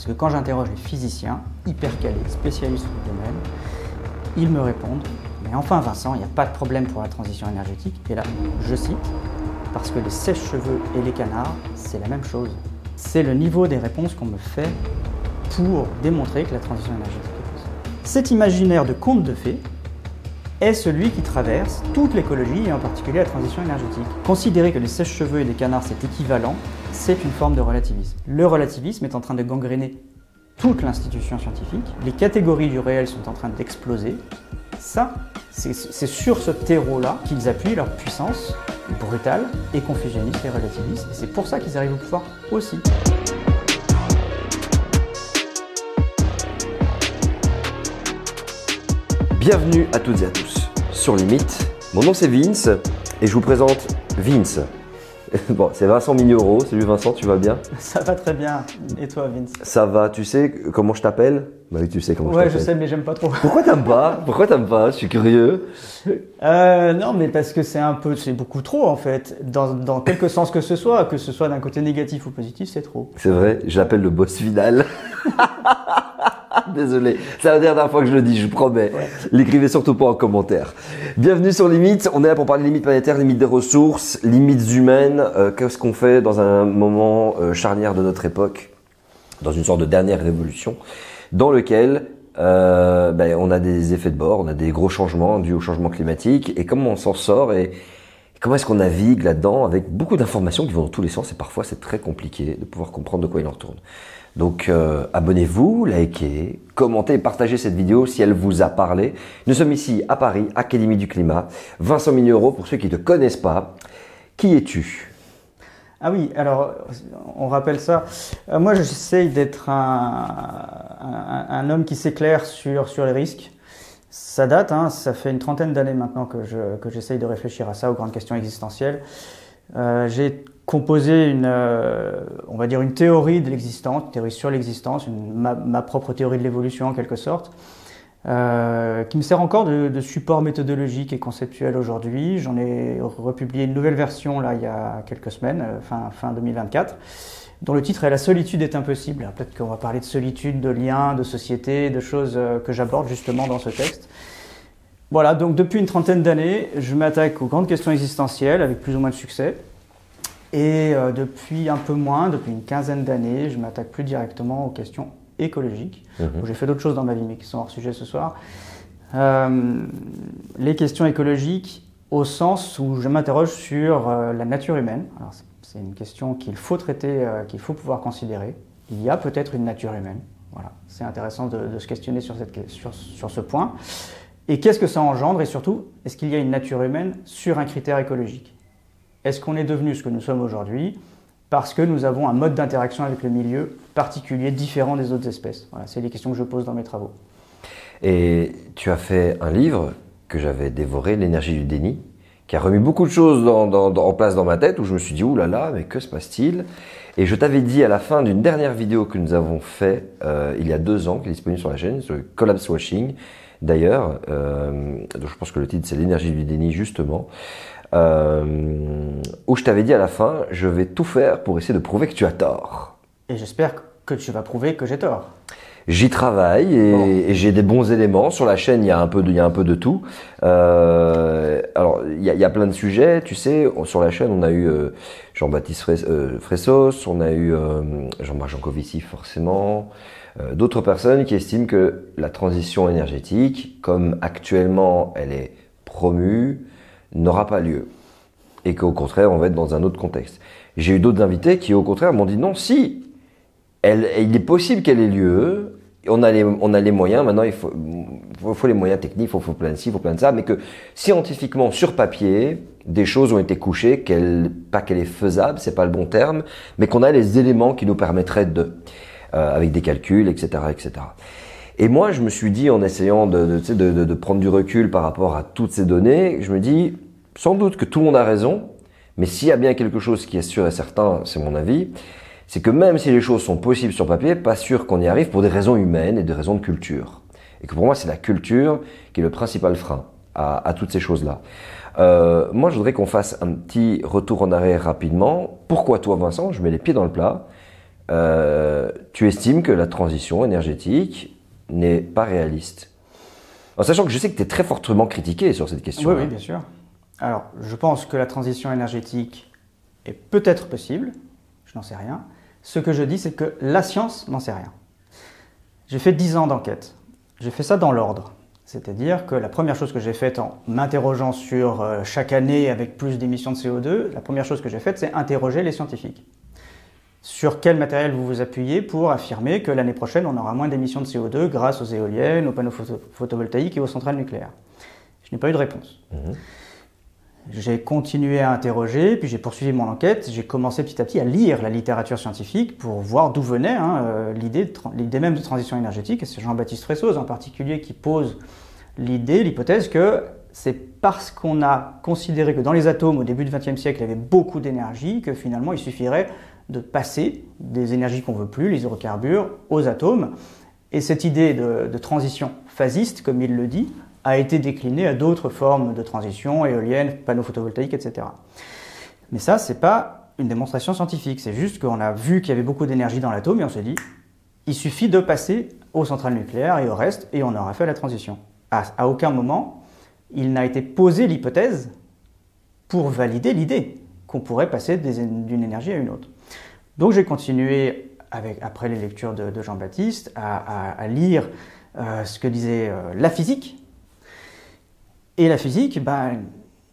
Parce que quand j'interroge les physiciens, hyper calés, spécialistes du domaine, ils me répondent « Mais enfin Vincent, il n'y a pas de problème pour la transition énergétique. » Et là, je cite, « Parce que les sèche-cheveux et les canards, c'est la même chose. » C'est le niveau des réponses qu'on me fait pour démontrer que la transition énergétique est possible. Cet imaginaire de conte de fées est celui qui traverse toute l'écologie et en particulier la transition énergétique. Considérer que les sèche-cheveux et les canards c'est équivalent, c'est une forme de relativisme. Le relativisme est en train de gangréner toute l'institution scientifique, les catégories du réel sont en train d'exploser. Ça, c'est sur ce terreau-là qu'ils appuient leur puissance brutale et confusionniste et relativiste, et c'est pour ça qu'ils arrivent au pouvoir aussi. Bienvenue à toutes et à tous sur Limite. Mon nom c'est Vince et je vous présente Vince. Bon, c'est Vincent Mignereau. Salut Vincent, tu vas bien? Ça va très bien. Et toi, Vince? Ça va, tu sais comment je t'appelle? Bah oui, tu sais comment je t'appelle. t'appelle. Ouais, je sais, mais j'aime pas trop. Pourquoi t'aimes pas? Pourquoi t'aimes pas? Je suis curieux. Non, mais parce que c'est beaucoup trop en fait. Dans quelque sens que ce soit d'un côté négatif ou positif, c'est trop. C'est vrai, je l'appelle le boss final. Désolé, c'est la dernière fois que je le dis, je vous promets. Ouais. L'écrivez surtout pas en commentaire. Bienvenue sur Limite, on est là pour parler limites planétaires, limites des ressources, limites humaines. Qu'est-ce qu'on fait dans un moment charnière de notre époque, dans une sorte de dernière révolution, dans lequel on a des effets de bord, on a des gros changements dus au changement climatique, et comment on s'en sort et comment est-ce qu'on navigue là-dedans avec beaucoup d'informations qui vont dans tous les sens, et parfois c'est très compliqué de pouvoir comprendre de quoi il en retourne. Donc abonnez-vous, likez, commentez et partagez cette vidéo si elle vous a parlé. Nous sommes ici à Paris, Académie du Climat. Vincent Mignereau, pour ceux qui ne te connaissent pas, qui es-tu? Ah oui, alors on rappelle ça. Moi j'essaye d'être un homme qui s'éclaire sur les risques. Ça date, hein, ça fait une trentaine d'années maintenant que j'essaye de réfléchir à ça, aux grandes questions existentielles. J'ai composé on va dire une théorie de l'existence, une théorie sur l'existence, ma propre théorie de l'évolution en quelque sorte, qui me sert encore de support méthodologique et conceptuel aujourd'hui. J'en ai republié une nouvelle version là il y a quelques semaines, fin 2024, dont le titre est « La solitude est impossible ». Peut-être qu'on va parler de solitude, de liens, de société, de choses que j'aborde justement dans ce texte. Voilà, donc depuis une trentaine d'années, je m'attaque aux grandes questions existentielles avec plus ou moins de succès. Et depuis un peu moins, depuis une quinzaine d'années, je m'attaque plus directement aux questions écologiques. J'ai fait d'autres choses dans ma vie, mais qui sont hors sujet ce soir. Les questions écologiques au sens où je m'interroge sur la nature humaine. Alors, c'est une question qu'il faut traiter, qu'il faut pouvoir considérer. Il y a peut-être une nature humaine. Voilà, c'est intéressant de se questionner sur ce point. Et qu'est-ce que ça engendre? Et surtout, est-ce qu'il y a une nature humaine sur un critère écologique? Est-ce qu'on est devenu ce que nous sommes aujourd'hui parce que nous avons un mode d'interaction avec le milieu particulier, différent des autres espèces? Voilà, c'est les questions que je pose dans mes travaux. Et tu as fait un livre que j'avais dévoré, L'énergie du déni, qui a remis beaucoup de choses en place dans ma tête, où je me suis dit « Ouh là là, mais que se passe-t-il » Et je t'avais dit à la fin d'une dernière vidéo que nous avons fait il y a 2 ans, qui est disponible sur la chaîne, sur le collapse washing, d'ailleurs, donc je pense que le titre c'est L'énergie du déni justement, où je t'avais dit à la fin, je vais tout faire pour essayer de prouver que tu as tort. Et j'espère que tu vas prouver que j'ai tort. J'y travaille et j'ai des bons éléments. Sur la chaîne, il y a un peu de tout. Alors, il y a plein de sujets. Tu sais, sur la chaîne, on a eu Jean-Baptiste Fressos, on a eu Jean-Marc Jancovici forcément, d'autres personnes qui estiment que la transition énergétique, comme actuellement elle est promue, n'aura pas lieu. Et qu'au contraire, on va être dans un autre contexte. J'ai eu d'autres invités qui, au contraire, m'ont dit non, si, il est possible qu'elle ait lieu, on a les moyens, maintenant il faut les moyens techniques, il faut plein de ci, il faut plein de ça, mais que scientifiquement, sur papier, des choses ont été couchées, pas qu'elle est faisable, c'est pas le bon terme, mais qu'on a les éléments qui nous permettraient avec des calculs, etc., etc. Et moi, je me suis dit, en essayant de prendre du recul par rapport à toutes ces données, je me dis, sans doute que tout le monde a raison, mais s'il y a bien quelque chose qui est sûr et certain, c'est mon avis, c'est que même si les choses sont possibles sur papier, pas sûr qu'on y arrive pour des raisons humaines et des raisons de culture. Et que pour moi, c'est la culture qui est le principal frein à toutes ces choses-là. Moi, je voudrais qu'on fasse un petit retour en arrière rapidement. Pourquoi toi, Vincent, je mets les pieds dans le plat, tu estimes que la transition énergétique n'est pas réaliste. En sachant que je sais que tu es très fortement critiqué sur cette question. Oui, oui, bien sûr. Alors, je pense que la transition énergétique est peut-être possible, je n'en sais rien. Ce que je dis, c'est que la science n'en sait rien. J'ai fait 10 ans d'enquête. J'ai fait ça dans l'ordre. C'est-à-dire que la première chose que j'ai faite en m'interrogeant sur chaque année avec plus d'émissions de CO2, la première chose que j'ai faite, c'est interroger les scientifiques. Sur quel matériel vous vous appuyez pour affirmer que l'année prochaine, on aura moins d'émissions de CO2 grâce aux éoliennes, aux panneaux photovoltaïques et aux centrales nucléaires? Je n'ai pas eu de réponse. J'ai continué à interroger, puis j'ai poursuivi mon enquête. J'ai commencé petit à petit à lire la littérature scientifique pour voir d'où venait l'idée même de transition énergétique. Et c'est Jean-Baptiste Fressoz en particulier qui pose l'hypothèse que c'est parce qu'on a considéré que dans les atomes, au début du XXe siècle, il y avait beaucoup d'énergie, que finalement il suffirait de passer des énergies qu'on ne veut plus, les hydrocarbures, aux atomes. Et cette idée de transition phasiste, comme il le dit, a été déclinée à d'autres formes de transition, éoliennes, panneaux photovoltaïques, etc. Mais ça, ce n'est pas une démonstration scientifique. C'est juste qu'on a vu qu'il y avait beaucoup d'énergie dans l'atome et on s'est dit, il suffit de passer aux centrales nucléaires et au reste, et on aura fait la transition. À aucun moment, il n'a été posé l'hypothèse pour valider l'idée qu'on pourrait passer d'une énergie à une autre. Donc j'ai continué, après les lectures de Jean-Baptiste, à lire ce que disait la physique. Et la physique,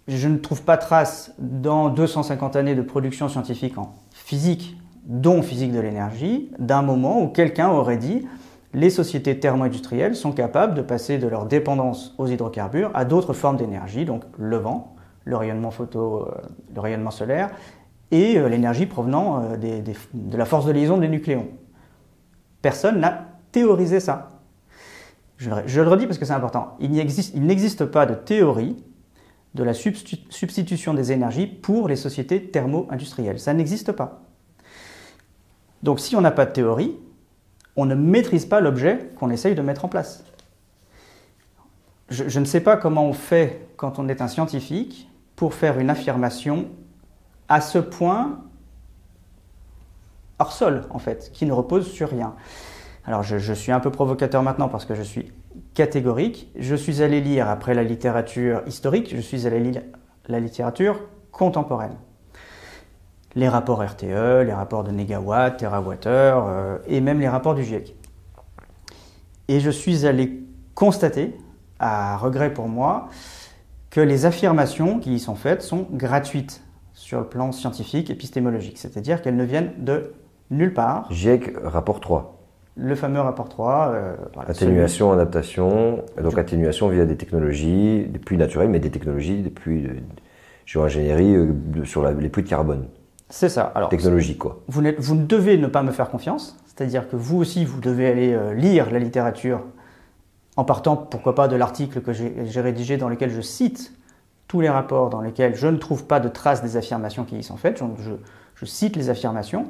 je ne trouve pas trace dans 250 années de production scientifique en physique, dont physique de l'énergie, d'un moment où quelqu'un aurait dit les sociétés thermo-industrielles sont capables de passer de leur dépendance aux hydrocarbures à d'autres formes d'énergie, donc le vent, le rayonnement le rayonnement solaire, et l'énergie provenant de la force de liaison des nucléons. Personne n'a théorisé ça. Je le redis parce que c'est important. Il n'existe pas de théorie de la substitution des énergies pour les sociétés thermo-industrielles. Ça n'existe pas. Donc si on n'a pas de théorie, on ne maîtrise pas l'objet qu'on essaye de mettre en place. Je ne sais pas comment on fait quand on est un scientifique pour faire une affirmation à ce point hors sol, en fait, qui ne repose sur rien. Alors je suis un peu provocateur maintenant parce que je suis catégorique. Je suis allé lire, après la littérature historique, je suis allé lire la littérature contemporaine. Les rapports RTE, les rapports de négawatts, térawattheures, et même les rapports du GIEC. Et je suis allé constater, à regret pour moi, que les affirmations qui y sont faites sont gratuites sur le plan scientifique, épistémologique. C'est-à-dire qu'elles ne viennent de nulle part. GIEC, rapport 3. Le fameux rapport 3. Voilà, atténuation, adaptation. Donc atténuation via des technologies, des pluies naturelles, mais des technologies, des pluies géo-ingénierie sur les pluies de carbone. C'est ça. Alors, technologie, quoi. Vous ne devez ne pas me faire confiance. C'est-à-dire que vous aussi, vous devez aller lire la littérature en partant, pourquoi pas, de l'article que j'ai rédigé dans lequel je cite tous les rapports dans lesquels je ne trouve pas de traces des affirmations qui y sont faites. Je cite les affirmations.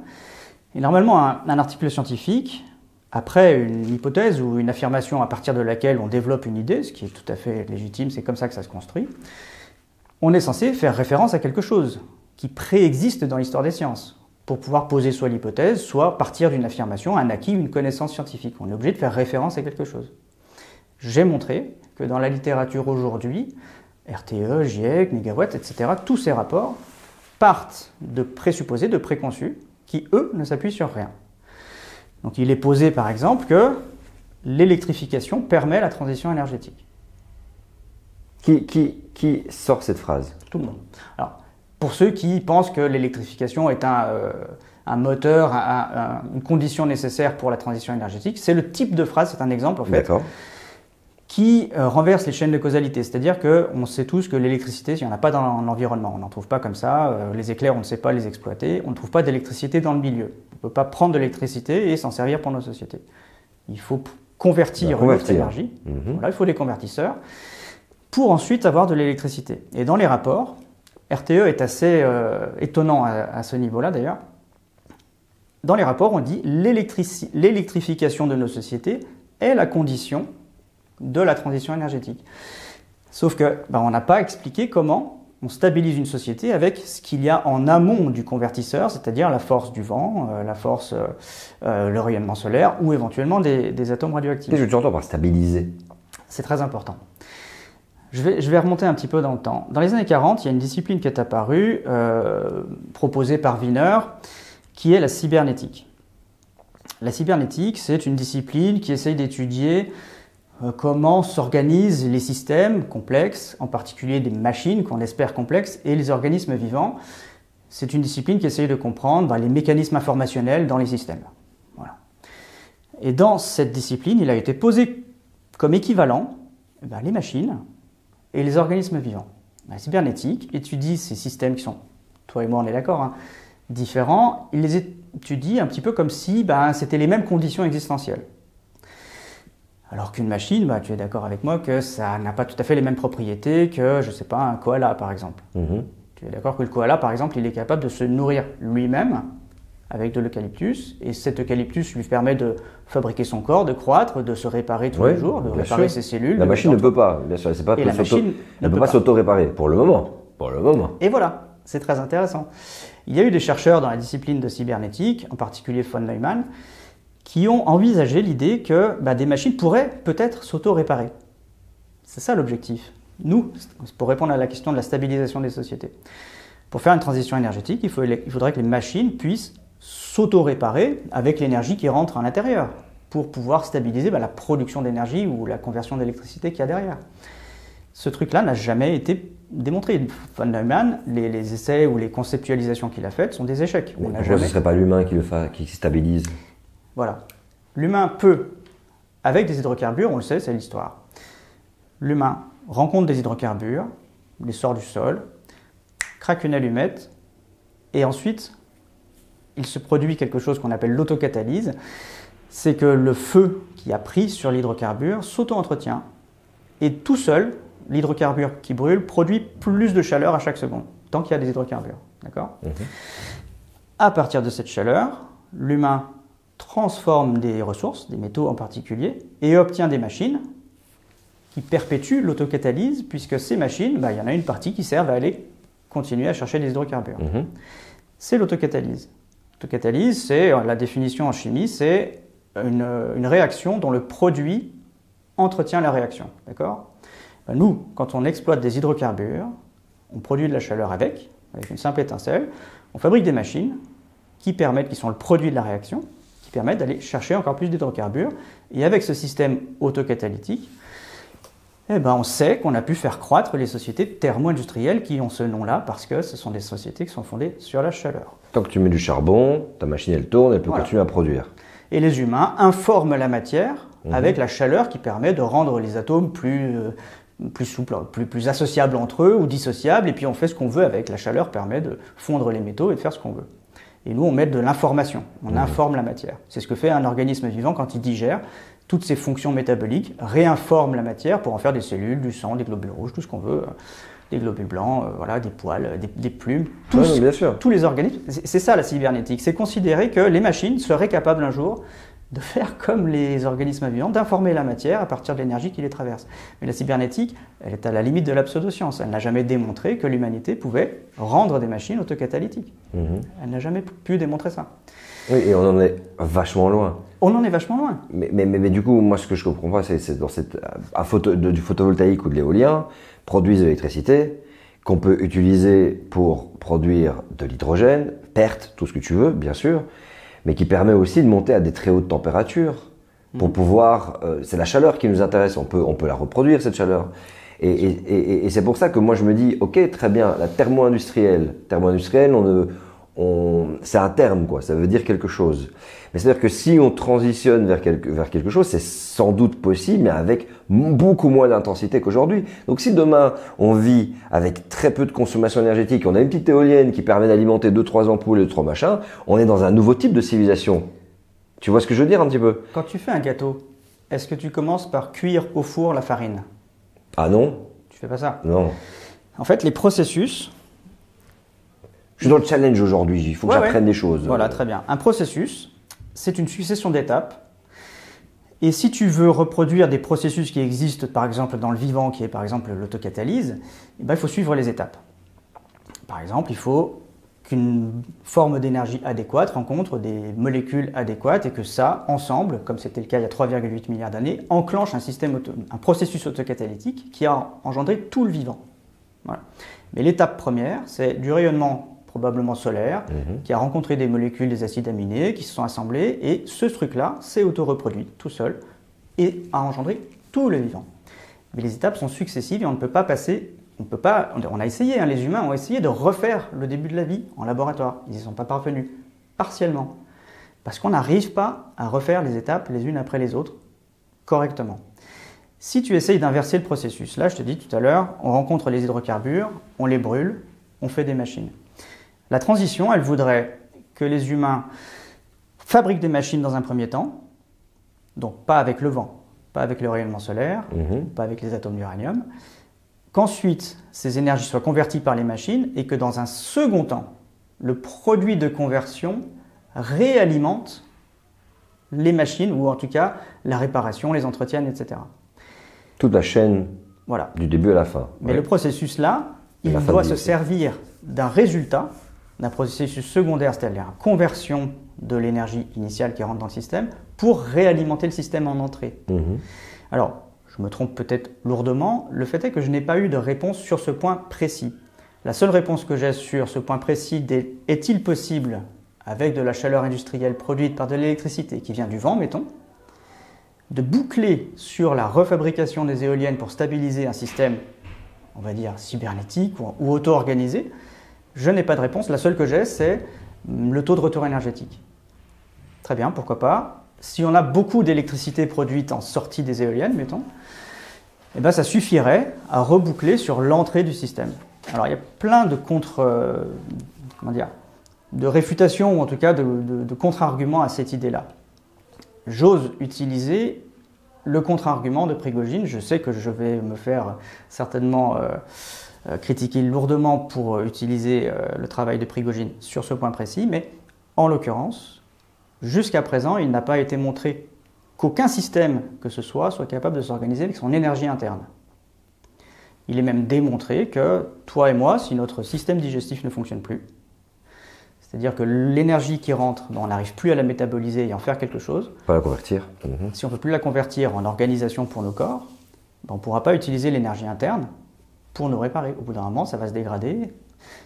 Et normalement, un article scientifique, après une hypothèse ou une affirmation à partir de laquelle on développe une idée, ce qui est tout à fait légitime, c'est comme ça que ça se construit, on est censé faire référence à quelque chose qui préexiste dans l'histoire des sciences, pour pouvoir poser soit l'hypothèse, soit partir d'une affirmation, un acquis, une connaissance scientifique. On est obligé de faire référence à quelque chose. J'ai montré que dans la littérature aujourd'hui, RTE, GIEC, négawatts, etc., tous ces rapports partent de présupposés, de préconçus, qui, eux, ne s'appuient sur rien. Donc il est posé, par exemple, que l'électrification permet la transition énergétique. Qui sort cette phrase? Tout le monde. Alors, pour ceux qui pensent que l'électrification est un moteur, une condition nécessaire pour la transition énergétique, c'est le type de phrase, c'est un exemple en fait, qui renverse les chaînes de causalité. C'est-à-dire qu'on sait tous que l'électricité, il n'y en a pas dans l'environnement, on n'en trouve pas comme ça, les éclairs, on ne sait pas les exploiter, on ne trouve pas d'électricité dans le milieu. On ne peut pas prendre de l'électricité et s'en servir pour nos sociétés. Il faut convertir notre énergie, voilà, il faut des convertisseurs, pour ensuite avoir de l'électricité. Et dans les rapports, RTE est assez étonnant à ce niveau-là d'ailleurs. Dans les rapports, on dit l'électrification de nos sociétés est la condition de la transition énergétique. Sauf que on n'a pas expliqué comment on stabilise une société avec ce qu'il y a en amont du convertisseur, c'est-à-dire la force du vent, le rayonnement solaire ou éventuellement des atomes radioactifs. Qu'est-ce que tu entends par stabiliser? C'est très important. Je vais remonter un petit peu dans le temps. Dans les années 40, il y a une discipline qui est apparue, proposée par Wiener, qui est la cybernétique. La cybernétique, c'est une discipline qui essaye d'étudier comment s'organisent les systèmes complexes, en particulier des machines qu'on espère complexes, et les organismes vivants. C'est une discipline qui essaye de comprendre les mécanismes informationnels dans les systèmes. Voilà. Et dans cette discipline, il a été posé comme équivalent les machines et les organismes vivants. La cybernétique étudie ces systèmes qui sont, toi et moi on est d'accord, différents. Il les étudie un petit peu comme si c'était les mêmes conditions existentielles. Alors qu'une machine, tu es d'accord avec moi que ça n'a pas tout à fait les mêmes propriétés que, je ne sais pas, un koala par exemple. Tu es d'accord que le koala par exemple, il est capable de se nourrir lui-même avec de l'eucalyptus, et cet eucalyptus lui permet de fabriquer son corps, de croître, de se réparer tous les jours, de réparer ses cellules. La machine ne peut pas, bien sûr, elle ne peut pas s'auto-réparer, pour le moment. Et voilà, c'est très intéressant. Il y a eu des chercheurs dans la discipline de cybernétique, en particulier von Neumann, qui ont envisagé l'idée que des machines pourraient peut-être s'auto-réparer. C'est ça l'objectif. Nous, pour répondre à la question de la stabilisation des sociétés, pour faire une transition énergétique, il faudrait que les machines puissent s'auto-réparer avec l'énergie qui rentre à l'intérieur pour pouvoir stabiliser la production d'énergie ou la conversion d'électricité qu'il y a derrière. Ce truc-là n'a jamais été démontré. Von Neumann, les essais ou les conceptualisations qu'il a faites sont des échecs. Mais pourquoi ce ne serait pas l'humain qui stabilise? Voilà. L'humain peut, avec des hydrocarbures, on le sait, c'est l'histoire. L'humain rencontre des hydrocarbures, les sort du sol, craque une allumette, et ensuite, il se produit quelque chose qu'on appelle l'autocatalyse. C'est que le feu qui a pris sur l'hydrocarbure s'auto-entretient, et tout seul, l'hydrocarbure qui brûle produit plus de chaleur à chaque seconde, tant qu'il y a des hydrocarbures. D'accord ? À partir de cette chaleur, l'humain transforme des ressources, des métaux en particulier, et obtient des machines qui perpétuent l'autocatalyse, puisque ces machines, il y en a une partie qui servent à aller continuer à chercher des hydrocarbures. C'est l'autocatalyse. L'autocatalyse, c'est la définition en chimie, c'est une réaction dont le produit entretient la réaction. D'accord ? Nous, quand on exploite des hydrocarbures, on produit de la chaleur avec une simple étincelle, on fabrique des machines qui sont le produit de la réaction, qui permettent d'aller chercher encore plus d'hydrocarbures. Et avec ce système autocatalytique, on sait qu'on a pu faire croître les sociétés thermo-industrielles qui ont ce nom-là parce que ce sont des sociétés qui sont fondées sur la chaleur. Tant que tu mets du charbon, ta machine elle tourne, elle peut continuer à produire. Et les humains informent la matière avec la chaleur qui permet de rendre les atomes plus souples, plus associables entre eux ou dissociables. Et puis on fait ce qu'on veut avec. La chaleur permet de fondre les métaux et de faire ce qu'on veut. Et nous, on met de l'information, on informe la matière. C'est ce que fait un organisme vivant quand il digère. Toutes ses fonctions métaboliques réinforment la matière pour en faire des cellules, du sang, des globules rouges, tout ce qu'on veut, des globules blancs, des poils, des plumes, bien sûr. Tous les organismes. C'est ça la cybernétique, c'est considérer que les machines seraient capables un jour de faire comme les organismes vivants, d'informer la matière à partir de l'énergie qui les traverse. Mais la cybernétique, elle est à la limite de la pseudo-science. Elle n'a jamais démontré que l'humanité pouvait rendre des machines autocatalytiques. Elle n'a jamais pu démontrer ça. Oui, et on en est vachement loin. On en est vachement loin. Mais du coup, moi, ce que je comprends pas, c'est dans du photovoltaïque ou de l'éolien, produisent de l'électricité qu'on peut utiliser pour produire de l'hydrogène, perte, tout ce que tu veux, bien sûr, mais qui permet aussi de monter à des très hautes températures pour pouvoir... c'est la chaleur qui nous intéresse, on peut la reproduire, cette chaleur. Et c'est pour ça que moi, je me dis, ok, très bien, la thermo-industrielle, c'est un terme, quoi, ça veut dire quelque chose. Mais c'est-à-dire que si on transitionne vers quelque chose, c'est sans doute possible, mais avec beaucoup moins d'intensité qu'aujourd'hui. Donc si demain, on vit avec très peu de consommation énergétique, on a une petite éolienne qui permet d'alimenter 2-3 ampoules et 2-3 machins, on est dans un nouveau type de civilisation. Tu vois ce que je veux dire un petit peu? Quand tu fais un gâteau, est-ce que tu commences par cuire au four la farine? Ah non? Tu fais pas ça? Non. En fait, les processus... Je suis dans le challenge aujourd'hui, il faut que j'apprenne des choses. Voilà, très bien. Un processus, c'est une succession d'étapes. Et si tu veux reproduire des processus qui existent, par exemple, dans le vivant, qui est par exemple l'autocatalyse, il faut suivre les étapes. Par exemple, il faut qu'une forme d'énergie adéquate rencontre des molécules adéquates et que ça, ensemble, comme c'était le cas il y a 3,8 milliards d'années, enclenche un processus autocatalytique qui a engendré tout le vivant. Voilà. Mais l'étape première, c'est du rayonnement probablement solaire, qui a rencontré des molécules, des acides aminés, qui se sont assemblés, et ce truc-là s'est auto-reproduit tout seul et a engendré tout le vivant. Mais les étapes sont successives et on ne peut pas passer, on a essayé, les humains ont essayé de refaire le début de la vie en laboratoire. Ils n'y sont pas parvenus, partiellement, parce qu'on n'arrive pas à refaire les étapes les unes après les autres correctement. Si tu essayes d'inverser le processus, là je te dis tout à l'heure, on rencontre les hydrocarbures, on les brûle, on fait des machines. La transition, elle voudrait que les humains fabriquent des machines dans un premier temps, donc pas avec le vent, pas avec le rayonnement solaire, pas avec les atomes d'uranium, qu'ensuite ces énergies soient converties par les machines et que dans un second temps, le produit de conversion réalimente les machines, ou en tout cas la réparation, les entretiennent, etc. Toute la chaîne, voilà, du début à la fin. Mais le processus là, il doit se servir d'un résultat, d'un processus secondaire, c'est-à-dire la conversion de l'énergie initiale qui rentre dans le système, pour réalimenter le système en entrée. Alors, je me trompe peut-être lourdement, le fait est que je n'ai pas eu de réponse sur ce point précis. La seule réponse que j'ai sur ce point précis est-il possible, avec de la chaleur industrielle produite par de l'électricité qui vient du vent, mettons, de boucler sur la refabrication des éoliennes pour stabiliser un système, on va dire, cybernétique ou auto-organisé? Je n'ai pas de réponse. La seule que j'ai, c'est le taux de retour énergétique. Très bien, pourquoi pas. Si on a beaucoup d'électricité produite en sortie des éoliennes, mettons, eh ben ça suffirait à reboucler sur l'entrée du système. Alors il y a plein de de réfutations, ou en tout cas de contre-arguments à cette idée-là. J'ose utiliser le contre-argument de Prigojine. Je sais que je vais me faire certainement critiquer lourdement pour utiliser le travail de Prigojine sur ce point précis, mais en l'occurrence, jusqu'à présent, il n'a pas été montré qu'aucun système que ce soit capable de s'organiser avec son énergie interne. Il est même démontré que toi et moi, si notre système digestif ne fonctionne plus, c'est-à-dire que l'énergie qui rentre, on n'arrive plus à la métaboliser et en faire quelque chose. Pas la convertir. Si on ne peut plus la convertir en organisation pour nos corps, on ne pourra pas utiliser l'énergie interne pour nous réparer. Au bout d'un moment, ça va se dégrader.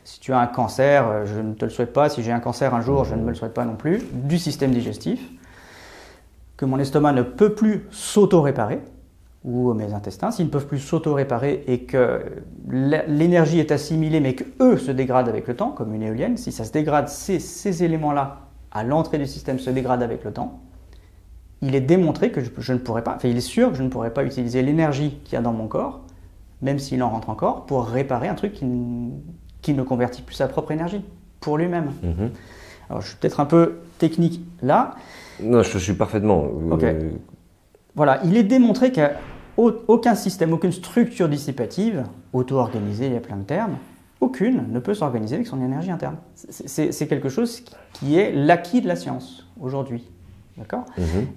Si tu as un cancer, je ne te le souhaite pas. Si j'ai un cancer un jour, je ne me le souhaite pas non plus, du système digestif, que mon estomac ne peut plus s'auto-réparer, ou mes intestins, s'ils ne peuvent plus s'auto-réparer et que l'énergie est assimilée mais qu'eux se dégradent avec le temps, comme une éolienne, si ça se dégrade, ces éléments-là, à l'entrée du système, se dégradent avec le temps, il est démontré que je ne pourrais pas, il est sûr que je ne pourrais pas utiliser l'énergie qu'il y a dans mon corps, même s'il en rentre encore, pour réparer un truc qui ne convertit plus sa propre énergie, pour lui-même. Alors je suis peut-être un peu technique là. Non, je suis parfaitement... Voilà, il est démontré qu'aucun système, aucune structure dissipative, auto-organisée, il y a plein de termes, aucune ne peut s'organiser avec son énergie interne. C'est quelque chose qui est l'acquis de la science aujourd'hui. D'accord ?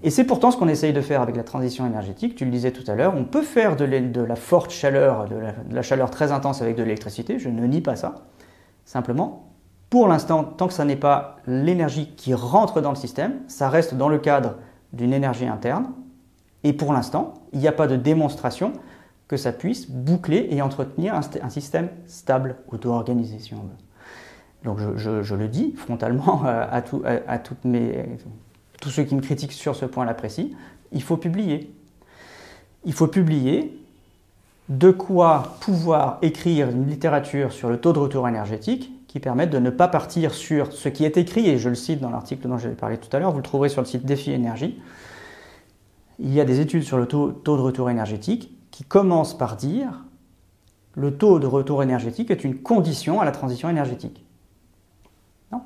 Et c'est pourtant ce qu'on essaye de faire avec la transition énergétique. Tu le disais tout à l'heure, on peut faire de la forte chaleur, de la chaleur très intense avec de l'électricité, je ne nie pas ça. Simplement, pour l'instant, tant que ça n'est pas l'énergie qui rentre dans le système, ça reste dans le cadre d'une énergie interne. Et pour l'instant, il n'y a pas de démonstration que ça puisse boucler et entretenir un système stable, auto-organisé, si on veut. Donc je le dis frontalement à tous ceux qui me critiquent sur ce point-là précis, il faut publier. Il faut publier de quoi pouvoir écrire une littérature sur le taux de retour énergétique qui permette de ne pas partir sur ce qui est écrit, et je le cite dans l'article dont j'ai parlé tout à l'heure, vous le trouverez sur le site Défi Énergie. Il y a des études sur le taux de retour énergétique qui commencent par dire le taux de retour énergétique est une condition à la transition énergétique. Non.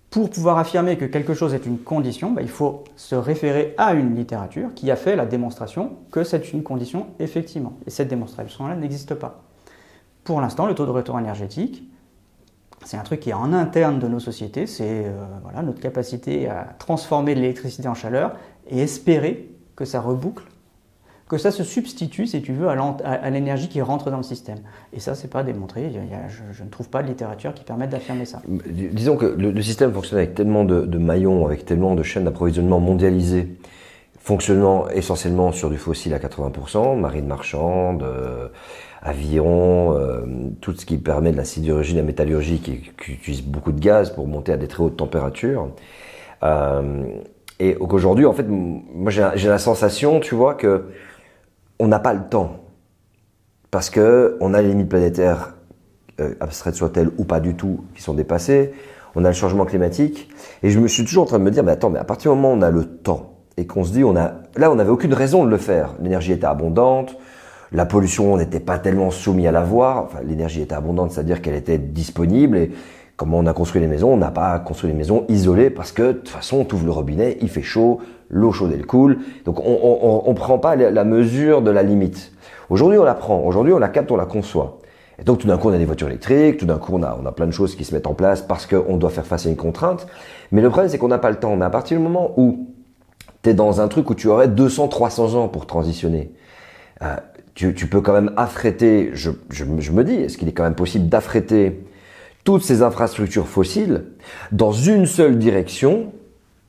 Pour pouvoir affirmer que quelque chose est une condition, il faut se référer à une littérature qui a fait la démonstration que c'est une condition effectivement. Et cette démonstration-là n'existe pas. Pour l'instant, le taux de retour énergétique, c'est un truc qui est en interne de nos sociétés, c'est notre capacité à transformer de l'électricité en chaleur et espérer que ça reboucle que ça se substitue, si tu veux, à l'énergie qui rentre dans le système. Et ça, c'est pas démontré. Je ne trouve pas de littérature qui permette d'affirmer ça. Disons que le système fonctionne avec tellement de maillons, avec tellement de chaînes d'approvisionnement mondialisées, fonctionnant essentiellement sur du fossile à 80%, marine marchande, aviron, tout ce qui permet de la sidérurgie, de la métallurgie qui utilise beaucoup de gaz pour monter à des très hautes températures. Et qu'aujourd'hui, en fait, moi j'ai la sensation, tu vois, que on n'a pas le temps. Parce que on a les limites planétaires, abstraites soient-elles ou pas du tout, qui sont dépassées. On a le changement climatique. Et je me suis toujours en train de me dire, mais attends, mais à partir du moment où on a le temps, et qu'on se dit, on n'avait aucune raison de le faire. L'énergie était abondante, la pollution, on n'était pas tellement soumis à la voir. Enfin, l'énergie était abondante, c'est-à-dire qu'elle était disponible. Et comment on a construit les maisons? On n'a pas construit les maisons isolées parce que de toute façon, on ouvre le robinet, il fait chaud, l'eau chaude elle coule. Donc on prend pas la mesure de la limite. Aujourd'hui, on la prend. Aujourd'hui, on la capte, on la conçoit. Et donc tout d'un coup, on a des voitures électriques. Tout d'un coup, on a plein de choses qui se mettent en place parce qu'on doit faire face à une contrainte. Mais le problème, c'est qu'on n'a pas le temps. Mais à partir du moment où tu es dans un truc où tu aurais 200, 300 ans pour transitionner, tu peux quand même affréter, je me dis, est-ce qu'il est quand même possible d'affréter toutes ces infrastructures fossiles dans une seule direction?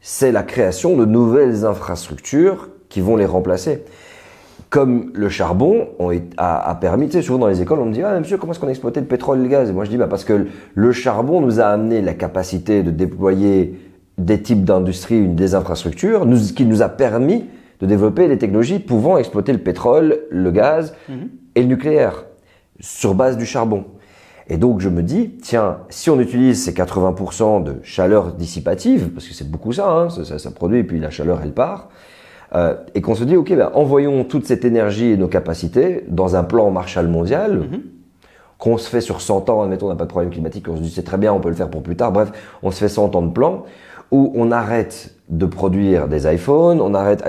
C'est la création de nouvelles infrastructures qui vont les remplacer. Comme le charbon a permis, tu sais, souvent dans les écoles, on me dit « Ah, monsieur, comment est-ce qu'on exploitait le pétrole et le gaz ?» Et moi, je dis « Parce que le charbon nous a amené la capacité de déployer des types d'industries, des infrastructures, qui nous a permis de développer les technologies pouvant exploiter le pétrole, le gaz et le nucléaire sur base du charbon. » Et donc je me dis, tiens, si on utilise ces 80% de chaleur dissipative, parce que c'est beaucoup ça, hein, ça produit et puis la chaleur elle part, et qu'on se dit, ok, envoyons toute cette énergie et nos capacités dans un plan Marshall mondial, qu'on se fait sur 100 ans, admettons on n'a pas de problème climatique, on se dit c'est très bien, on peut le faire pour plus tard, bref, on se fait 100 ans de plan, où on arrête de produire des iPhones,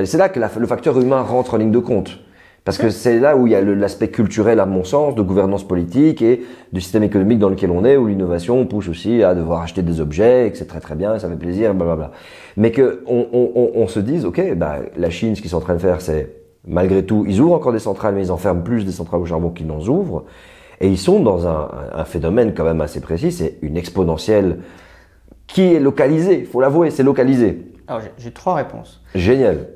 c'est là que le facteur humain rentre en ligne de compte. Parce que c'est là où il y a l'aspect culturel, à mon sens, de gouvernance politique et du système économique dans lequel on est, où l'innovation pousse aussi à devoir acheter des objets, et que c'est très très bien, ça fait plaisir, blablabla. Mais que on se dise, ok, la Chine, ce qu'ils sont en train de faire, c'est, malgré tout, ils ouvrent encore des centrales, mais ils en ferment plus des centrales au charbon qu'ils n'en ouvrent. Et ils sont dans un phénomène quand même assez précis, c'est une exponentielle qui est localisée, faut l'avouer, c'est localisé. Alors j'ai 3 réponses. Génial.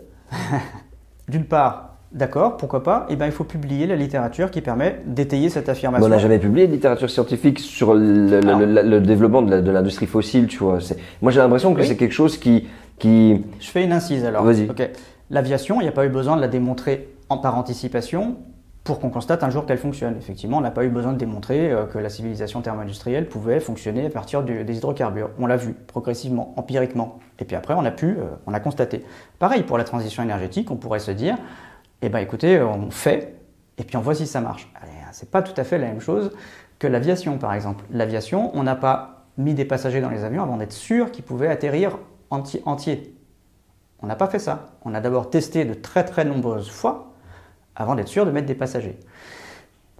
D'une part, d'accord, pourquoi pas? Eh bien, il faut publier la littérature qui permet d'étayer cette affirmation. Mais on n'a jamais publié de littérature scientifique sur le développement de l'industrie fossile, tu vois. Moi, j'ai l'impression que c'est quelque chose qui... Je fais une incise alors. Vas-y. Okay. L'aviation, il n'y a pas eu besoin de la démontrer par anticipation pour qu'on constate un jour qu'elle fonctionne. Effectivement, on n'a pas eu besoin de démontrer que la civilisation thermo-industrielle pouvait fonctionner à partir des hydrocarbures. On l'a vu progressivement, empiriquement. Et puis après, on a constaté. Pareil, pour la transition énergétique, on pourrait se dire... Eh bien écoutez, on fait, et puis on voit si ça marche. C'est pas tout à fait la même chose que l'aviation, par exemple. L'aviation, on n'a pas mis des passagers dans les avions avant d'être sûr qu'ils pouvaient atterrir entiers. On n'a pas fait ça. On a d'abord testé de très très nombreuses fois avant d'être sûr de mettre des passagers.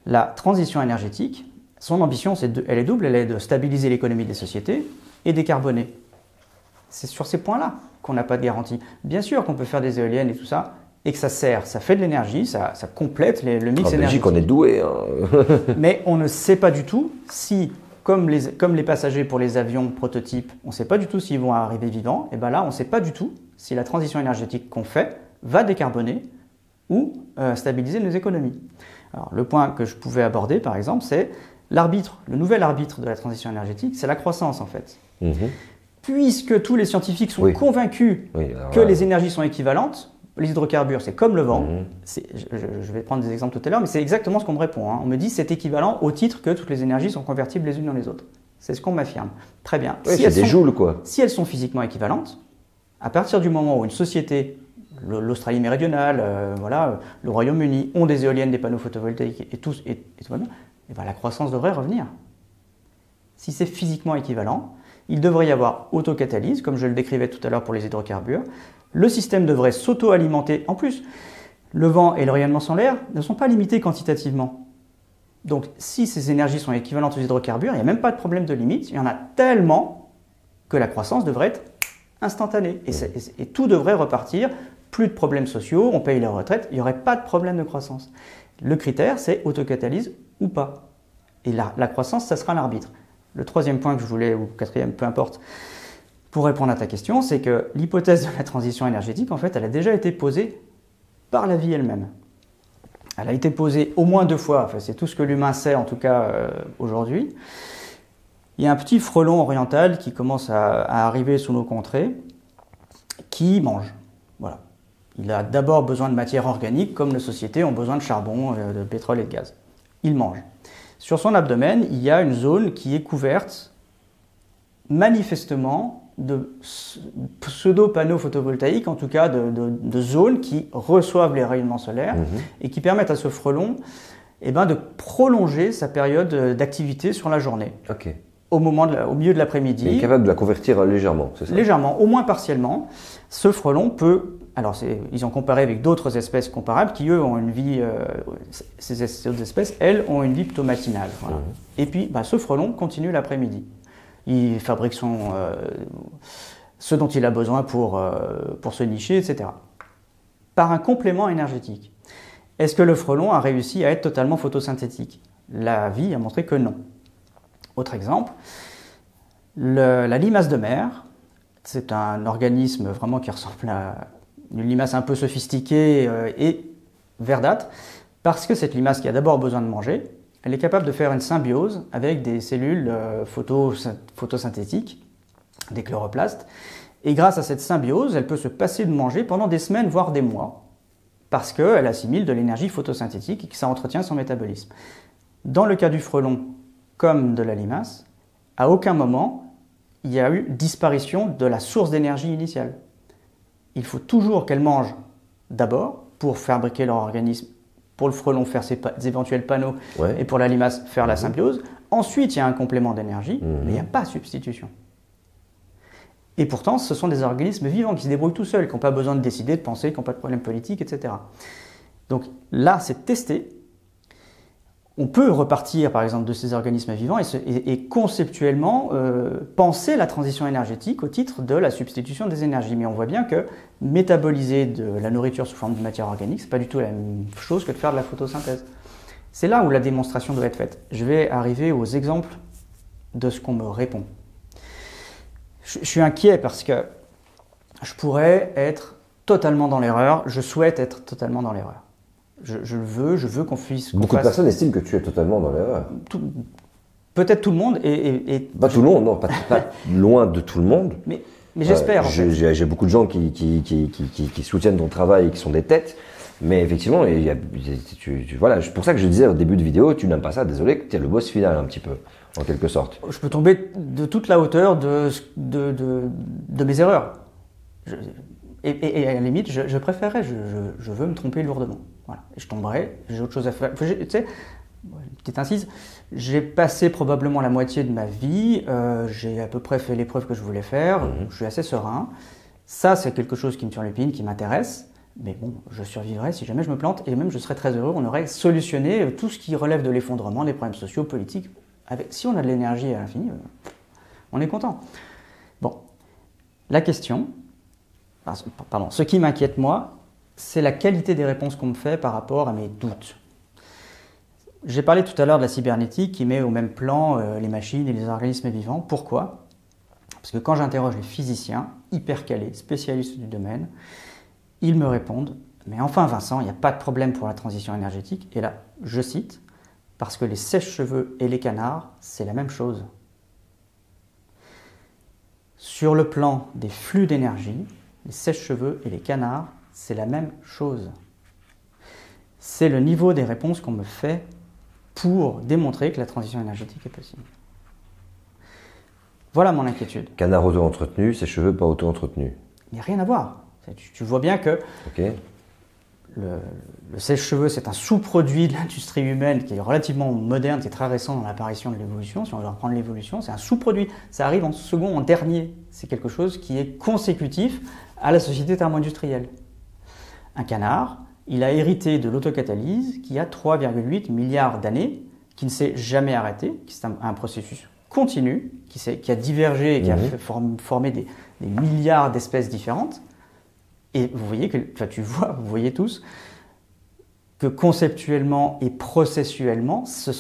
La transition énergétique, son ambition, elle est double. Elle est de stabiliser l'économie des sociétés et décarboner. C'est sur ces points-là qu'on n'a pas de garantie. Bien sûr qu'on peut faire des éoliennes et tout ça, et que ça fait de l'énergie, ça complète le mix énergétique. En Belgique, on est doué. Hein. Mais on ne sait pas du tout si, comme les passagers pour les avions prototypes, on ne sait pas du tout s'ils vont arriver vivants, et bien là, on ne sait pas du tout si la transition énergétique qu'on fait va décarboner ou stabiliser nos économies. Alors, le point que je pouvais aborder, par exemple, c'est le nouvel arbitre de la transition énergétique, c'est la croissance, en fait. Puisque tous les scientifiques sont convaincus que les énergies sont équivalentes, les hydrocarbures, c'est comme le vent. Je vais prendre des exemples tout à l'heure, mais c'est exactement ce qu'on me répond. Hein. On me dit c'est équivalent au titre que toutes les énergies sont convertibles les unes dans les autres. C'est ce qu'on m'affirme. Très bien. Oui, c'est des joules, quoi. Si elles sont physiquement équivalentes, à partir du moment où une société, l'Australie méridionale, le Royaume-Uni, ont des éoliennes, des panneaux photovoltaïques et tout va bien, et ben la croissance devrait revenir. Si c'est physiquement équivalent, il devrait y avoir autocatalyse, comme je le décrivais tout à l'heure pour les hydrocarbures. Le système devrait s'auto-alimenter. En plus, le vent et le rayonnement solaire ne sont pas limités quantitativement. Donc, si ces énergies sont équivalentes aux hydrocarbures, il n'y a même pas de problème de limite. Il y en a tellement que la croissance devrait être instantanée. Et tout devrait repartir plus de problèmes sociaux, on paye la retraite, il n'y aurait pas de problème de croissance. Le critère, c'est autocatalyse ou pas. Et la croissance, ça sera l'arbitre. Le troisième point que je voulais, ou quatrième, peu importe, pour répondre à ta question, c'est que l'hypothèse de la transition énergétique, en fait, elle a déjà été posée par la vie elle-même. Elle a été posée au moins 2 fois, enfin, c'est tout ce que l'humain sait en tout cas aujourd'hui. Il y a un petit frelon oriental qui commence à arriver sous nos contrées, qui mange. Voilà. Il a d'abord besoin de matière organique, comme les sociétés ont besoin de charbon, de pétrole et de gaz. Il mange. Sur son abdomen, il y a une zone qui est couverte manifestement de pseudo-panneaux photovoltaïques, en tout cas de zones qui reçoivent les rayonnements solaires et qui permettent à ce frelon de prolonger sa période d'activité sur la journée. Ok. Au milieu de l'après-midi. Il est capable de la convertir légèrement, c'est ça? Légèrement, au moins partiellement. Ce frelon peut... Alors, ils ont comparé avec d'autres espèces comparables qui, eux, ont une vie... ces autres espèces, elles, ont une vie plutôt matinale. Voilà. Et puis, ce frelon continue l'après-midi. Il fabrique ce dont il a besoin pour se nicher, etc. Par un complément énergétique. Est-ce que le frelon a réussi à être totalement photosynthétique? La vie a montré que non. Autre exemple, la limace de mer, c'est un organisme vraiment qui ressemble à une limace un peu sophistiquée et verdâtre, parce que cette limace qui a d'abord besoin de manger, elle est capable de faire une symbiose avec des cellules photosynthétiques, des chloroplastes, et grâce à cette symbiose, elle peut se passer de manger pendant des semaines, voire des mois, parce qu'elle assimile de l'énergie photosynthétique et que ça entretient son métabolisme. Dans le cas du frelon, comme de la limace, à aucun moment il y a eu disparition de la source d'énergie initiale. Il faut toujours qu'elle mange d'abord pour fabriquer leur organisme, pour le frelon faire ses éventuels panneaux et pour la limace faire la symbiose. Ensuite, il y a un complément d'énergie, mais il n'y a pas de substitution. Et pourtant, ce sont des organismes vivants qui se débrouillent tout seuls, qui n'ont pas besoin de décider, de penser, qui n'ont pas de problème politique, etc. Donc là, c'est testé. On peut repartir, par exemple, de ces organismes vivants et conceptuellement penser la transition énergétique au titre de la substitution des énergies. Mais on voit bien que métaboliser de la nourriture sous forme de matière organique, ce n'est pas du tout la même chose que de faire de la photosynthèse. C'est là où la démonstration doit être faite. Je vais arriver aux exemples de ce qu'on me répond. Je suis inquiet parce que je pourrais être totalement dans l'erreur, je souhaite être totalement dans l'erreur. Je veux qu'on puisse... Beaucoup de personnes estiment que tu es totalement dans l'erreur. Peut-être tout le monde Pas tout le monde, non, pas loin de tout le monde. Mais j'espère. J'ai beaucoup de gens qui soutiennent ton travail et qui sont des têtes. Mais effectivement, voilà, c'est pour ça que je disais au début de vidéo, tu n'aimes pas ça, désolé, tu es le boss final un petit peu, en quelque sorte. Je peux tomber de toute la hauteur de mes erreurs. Et à la limite, je préférerais, je veux me tromper lourdement. Voilà. Et je tomberai, j'ai autre chose à faire. Tu sais, une petite incise, j'ai passé probablement la moitié de ma vie, j'ai à peu près fait l'épreuve que je voulais faire, je suis assez serein. Ça, c'est quelque chose qui me turlupine, qui m'intéresse, mais bon, je survivrai si jamais je me plante, et même je serais très heureux, on aurait solutionné tout ce qui relève de l'effondrement, des problèmes sociaux, politiques. Si on a de l'énergie à l'infini, on est content. Bon, la question... Pardon, ce qui m'inquiète moi, c'est la qualité des réponses qu'on me fait par rapport à mes doutes. J'ai parlé tout à l'heure de la cybernétique qui met au même plan les machines et les organismes vivants. Pourquoi? Parce que quand j'interroge les physiciens, hyper calés, spécialistes du domaine, ils me répondent « Mais enfin Vincent, il n'y a pas de problème pour la transition énergétique. » Et là, je cite, « Parce que les sèche-cheveux et les canards, c'est la même chose. » Sur le plan des flux d'énergie, les sèche-cheveux et les canards, c'est la même chose. C'est le niveau des réponses qu'on me fait pour démontrer que la transition énergétique est possible. Voilà mon inquiétude. Canard auto-entretenu, sèche-cheveux pas auto-entretenu. Il n'y a rien à voir. Tu vois bien que le sèche-cheveux, c'est un sous-produit de l'industrie humaine qui est relativement moderne, qui est très récent dans l'apparition de l'évolution. Si on veut reprendre l'évolution, c'est un sous-produit. Ça arrive en second, en dernier. C'est quelque chose qui est consécutif à la société thermo-industrielle. Un canard, il a hérité de l'autocatalyse qui a 3,8 milliards d'années, qui ne s'est jamais arrêté, qui est un processus continu, qui a divergé et qui a formé des milliards d'espèces différentes. Et vous voyez vous voyez tous que conceptuellement et processuellement, ça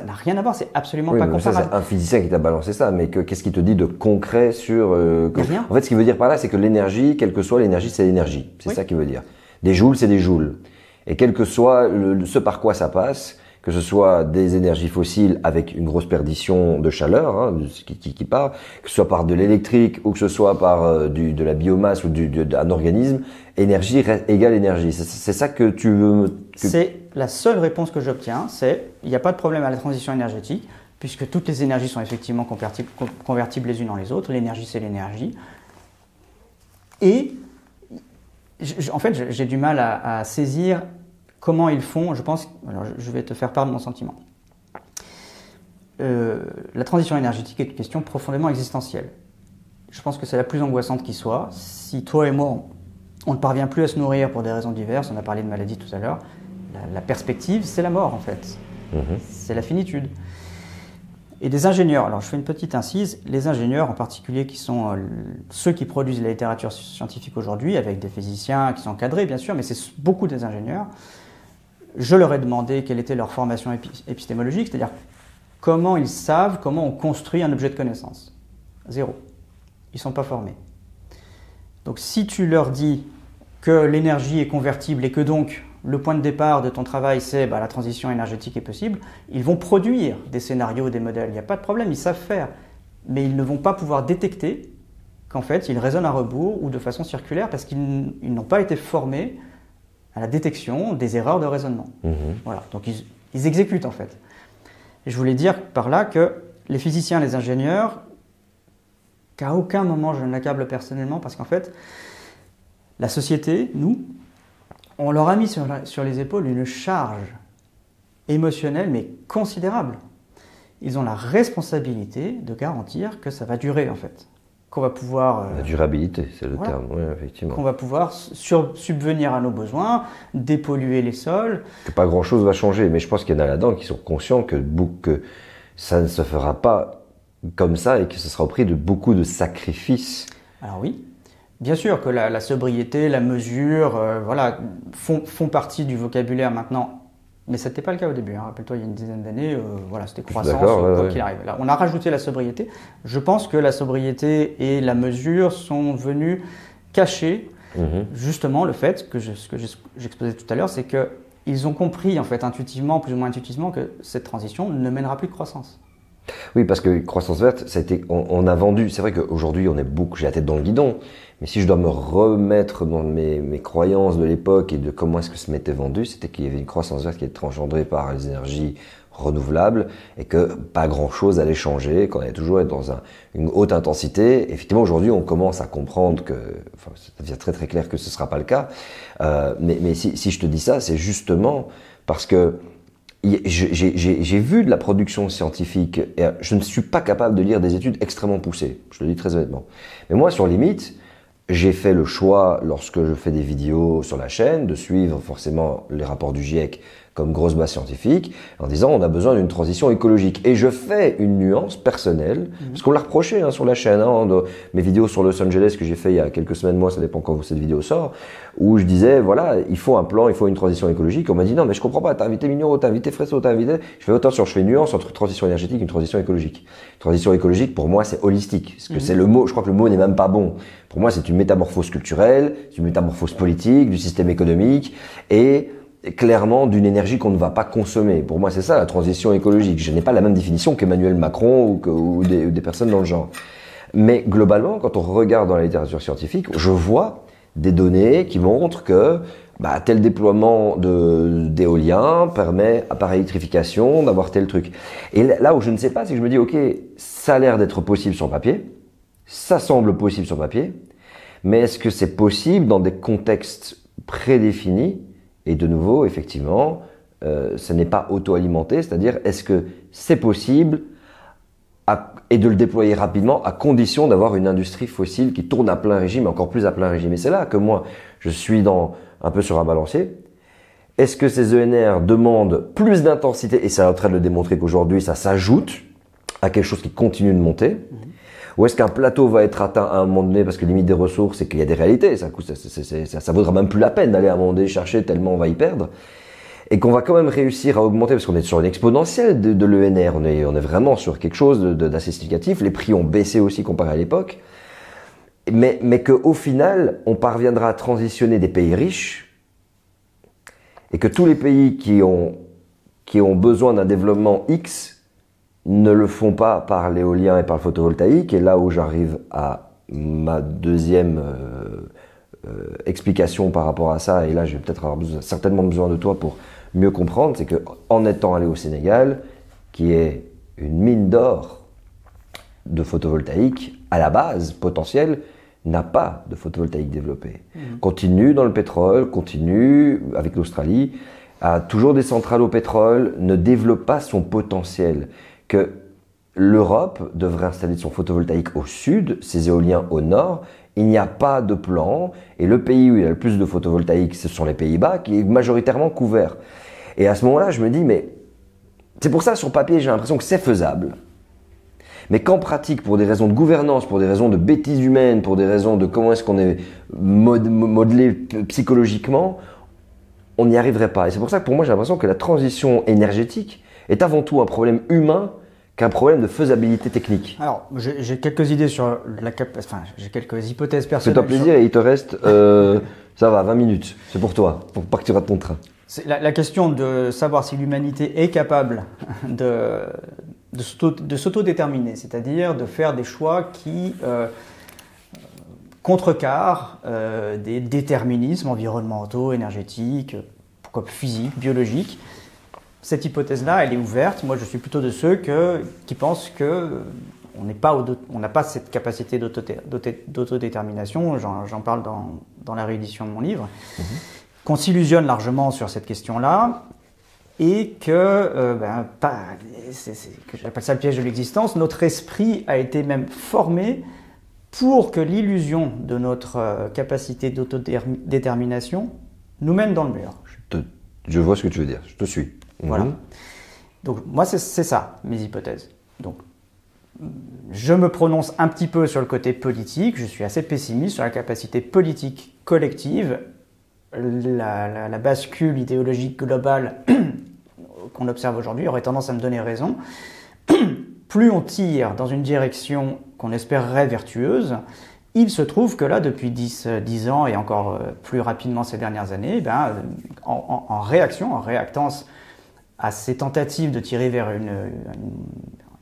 n'a rien à voir, c'est absolument pas comparable. Ça, c'est un physicien qui t'a balancé ça, mais qu'est-ce qu'il te dit de concret sur... Rien. En fait, ce qu'il veut dire par là, c'est que l'énergie, quelle que soit l'énergie, c'est l'énergie. C'est ça qu'il veut dire. Des joules, c'est des joules. Et quel que soit ce par quoi ça passe, que ce soit des énergies fossiles avec une grosse perdition de chaleur, qui part, que ce soit par de l'électrique ou que ce soit par de la biomasse ou d'un organisme, énergie égale énergie. C'est ça que tu veux... C'est la seule réponse que j'obtiens, c'est il n'y a pas de problème à la transition énergétique, puisque toutes les énergies sont effectivement convertibles les unes en les autres. L'énergie, c'est l'énergie. Et en fait, j'ai du mal à saisir comment ils font, je pense, alors je vais te faire part de mon sentiment. La transition énergétique est une question profondément existentielle. Je pense que c'est la plus angoissante qui soit. Si toi et moi, on ne parvient plus à se nourrir pour des raisons diverses, on a parlé de maladies tout à l'heure, la perspective, c'est la mort en fait. C'est la finitude. Et des ingénieurs, alors je fais une petite incise, les ingénieurs en particulier qui sont ceux qui produisent la littérature scientifique aujourd'hui, avec des physiciens qui sont encadrés bien sûr, mais c'est beaucoup des ingénieurs. Je leur ai demandé quelle était leur formation épistémologique, c'est-à-dire comment ils savent, comment on construit un objet de connaissance. Zéro. Ils ne sont pas formés. Donc si tu leur dis que l'énergie est convertible et que donc le point de départ de ton travail c'est la transition énergétique est possible, ils vont produire des scénarios, des modèles, il n'y a pas de problème, ils savent faire. Mais ils ne vont pas pouvoir détecter qu'en fait ils raisonnent à rebours ou de façon circulaire parce qu'ils n'ont pas été formés à la détection des erreurs de raisonnement. Voilà, donc ils exécutent en fait. Et je voulais dire par là que les physiciens, les ingénieurs, qu'à aucun moment je ne l'accable personnellement parce qu'en fait, la société, nous, on leur a mis sur les épaules une charge émotionnelle mais considérable. Ils ont la responsabilité de garantir que ça va durer en fait. Qu'on va pouvoir... la durabilité, c'est le terme, oui, effectivement. Qu'on va pouvoir subvenir à nos besoins, dépolluer les sols. Que pas grand-chose va changer, mais je pense qu'il y en a là-dedans qui sont conscients que ça ne se fera pas comme ça et que ce sera au prix de beaucoup de sacrifices. Alors oui, bien sûr que la sobriété, la mesure, font partie du vocabulaire maintenant. Mais ce n'était pas le cas au début. Rappelle-toi, il y a une dizaine d'années, c'était croissance, quoi qu'il arrive. Là, on a rajouté la sobriété. Je pense que la sobriété et la mesure sont venues cacher justement le fait ce que j'exposais tout à l'heure, c'est qu'ils ont compris en fait intuitivement, plus ou moins intuitivement, que cette transition ne mènera plus de croissance. Oui, parce que croissance verte, on a vendu. C'est vrai qu'aujourd'hui, j'ai la tête dans le guidon. Mais si je dois me remettre dans mes croyances de l'époque et de comment est-ce que ça m'était vendu, c'était qu'il y avait une croissance verte qui était engendrée par les énergies renouvelables et que pas grand-chose allait changer, qu'on allait toujours être dans une haute intensité. Effectivement, aujourd'hui, on commence à comprendre ça devient très très clair que ce sera pas le cas. Mais si je te dis ça, c'est justement parce que j'ai vu de la production scientifique et je ne suis pas capable de lire des études extrêmement poussées, je le dis très honnêtement. Mais moi, sur limite, j'ai fait le choix, lorsque je fais des vidéos sur la chaîne, de suivre forcément les rapports du GIEC comme grosse base scientifique, en disant on a besoin d'une transition écologique. Et je fais une nuance personnelle, parce qu'on l'a reproché sur la chaîne, mes vidéos sur Los Angeles que j'ai fait il y a quelques semaines, ça dépend quand cette vidéo sort, où je disais, voilà, il faut un plan, il faut une transition écologique. On m'a dit, non mais je comprends pas, t'as invité Mignot, t'as invité Fresso, t'as invité... Je fais attention, je fais une nuance entre transition énergétique et une transition écologique. Transition écologique, pour moi, c'est holistique. Parce que c'est le mot, je crois que le mot n'est même pas bon. Pour moi, c'est une métamorphose culturelle, c'est une métamorphose politique, du système économique, et clairement d'une énergie qu'on ne va pas consommer. Pour moi, c'est ça la transition écologique. Je n'ai pas la même définition qu'Emmanuel Macron ou des personnes dans le genre. Mais globalement, quand on regarde dans la littérature scientifique, je vois des données qui montrent que tel déploiement d'éolien permet, par électrification, d'avoir tel truc. Et là où je ne sais pas, c'est que je me dis, ok, ça a l'air d'être possible sur papier, ça semble possible sur papier, mais est-ce que c'est possible dans des contextes prédéfinis? Et de nouveau, effectivement, ce n'est pas auto-alimenté, c'est-à-dire est-ce que c'est possible et de le déployer rapidement à condition d'avoir une industrie fossile qui tourne à plein régime, encore plus à plein régime. Et c'est là que moi, je suis un peu sur un balancier. Est-ce que ces ENR demandent plus d'intensité, et c'est en train de le démontrer qu'aujourd'hui, ça s'ajoute à quelque chose qui continue de monter, Ou est-ce qu'un plateau va être atteint à un moment donné parce que limite des ressources et qu'il y a des réalités, ça vaudra même plus la peine d'aller à un moment donné chercher tellement on va y perdre. Et qu'on va quand même réussir à augmenter, parce qu'on est sur une exponentielle de l'ENR, on est vraiment sur quelque chose d'assez significatif, les prix ont baissé aussi comparé à l'époque, mais qu'au final, on parviendra à transitionner des pays riches, et que tous les pays qui ont besoin d'un développement X ne le font pas par l'éolien et par le photovoltaïque, et là où j'arrive à ma deuxième explication par rapport à ça, et là je vais peut-être avoir certainement besoin de toi pour mieux comprendre, c'est que en étant allé au Sénégal, qui est une mine d'or de photovoltaïque, à la base potentielle, n'a pas de photovoltaïque développé. Continue dans le pétrole, continue avec l'Australie, a toujours des centrales au pétrole, ne développe pas son potentiel. Que l'Europe devrait installer son photovoltaïque au sud, ses éoliens au nord. Il n'y a pas de plan, et le pays où il y a le plus de photovoltaïque, ce sont les Pays-Bas, qui est majoritairement couvert. Et à ce moment-là, je me dis, mais c'est pour ça, sur papier, j'ai l'impression que c'est faisable. Mais qu'en pratique, pour des raisons de gouvernance, pour des raisons de bêtises humaines, pour des raisons de comment est-ce qu'on est modelé psychologiquement, on n'y arriverait pas. Et c'est pour ça que pour moi, j'ai l'impression que la transition énergétique est avant tout un problème humain qu'un problème de faisabilité technique. Alors, j'ai quelques idées sur j'ai quelques hypothèses personnelles. Fais-toi plaisir et il te reste, ça va, 20 minutes. C'est pour toi, pour pas que tu rates ton train. C'est la question de savoir si l'humanité est capable de s'autodéterminer, c'est-à-dire de faire des choix qui contrecarrent des déterminismes environnementaux, énergétiques, pourquoi physiques, biologiques. Cette hypothèse-là, elle est ouverte. Moi, je suis plutôt de ceux qui pensent que on n'a pas cette capacité d'autodétermination. J'en parle dans la réédition de mon livre. Qu'on s'illusionne largement sur cette question-là et que j'appelle ça le piège de l'existence. Notre esprit a été même formé pour que l'illusion de notre capacité d'autodétermination nous mène dans le mur. Je vois ce que tu veux dire. Je te suis. Voilà. Donc moi, c'est ça, mes hypothèses. Donc, je me prononce un petit peu sur le côté politique. Je suis assez pessimiste sur la capacité politique collective. La bascule idéologique globale qu'on observe aujourd'hui aurait tendance à me donner raison. Plus on tire dans une direction qu'on espérerait vertueuse, il se trouve que là, depuis 10 ans et encore plus rapidement ces dernières années, en réactance à ces tentatives de tirer vers une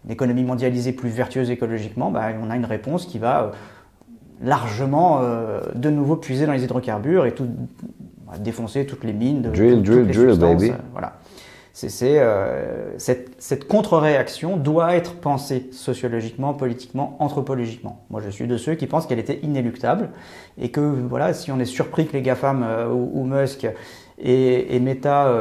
économie mondialisée plus vertueuse écologiquement, on a une réponse qui va largement de nouveau puiser dans les hydrocarbures et défoncer toutes les mines de toutes les substances. Baby. Voilà. Cette contre-réaction doit être pensée sociologiquement, politiquement, anthropologiquement. Moi, je suis de ceux qui pensent qu'elle était inéluctable et que voilà, si on est surpris que les GAFAM ou Musk et Meta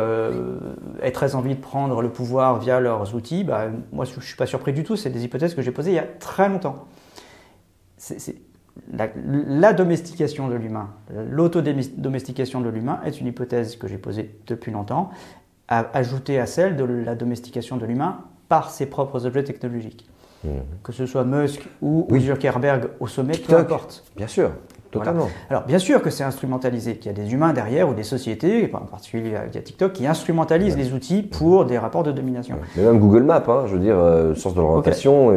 aient très envie de prendre le pouvoir via leurs outils, moi, je ne suis pas surpris du tout. C'est des hypothèses que j'ai posées il y a très longtemps. La domestication de l'humain, l'autodomestication de l'humain est une hypothèse que j'ai posée depuis longtemps, ajoutée à celle de la domestication de l'humain par ses propres objets technologiques. Que ce soit Musk ou Zuckerberg au sommet, TikTok, peu importe. Bien sûr, totalement. Voilà. Alors bien sûr que c'est instrumentalisé, qu'il y a des humains derrière ou des sociétés, en particulier via TikTok, qui instrumentalisent les outils pour des rapports de domination. Mais même Google Maps, je veux dire, source de l'orientation,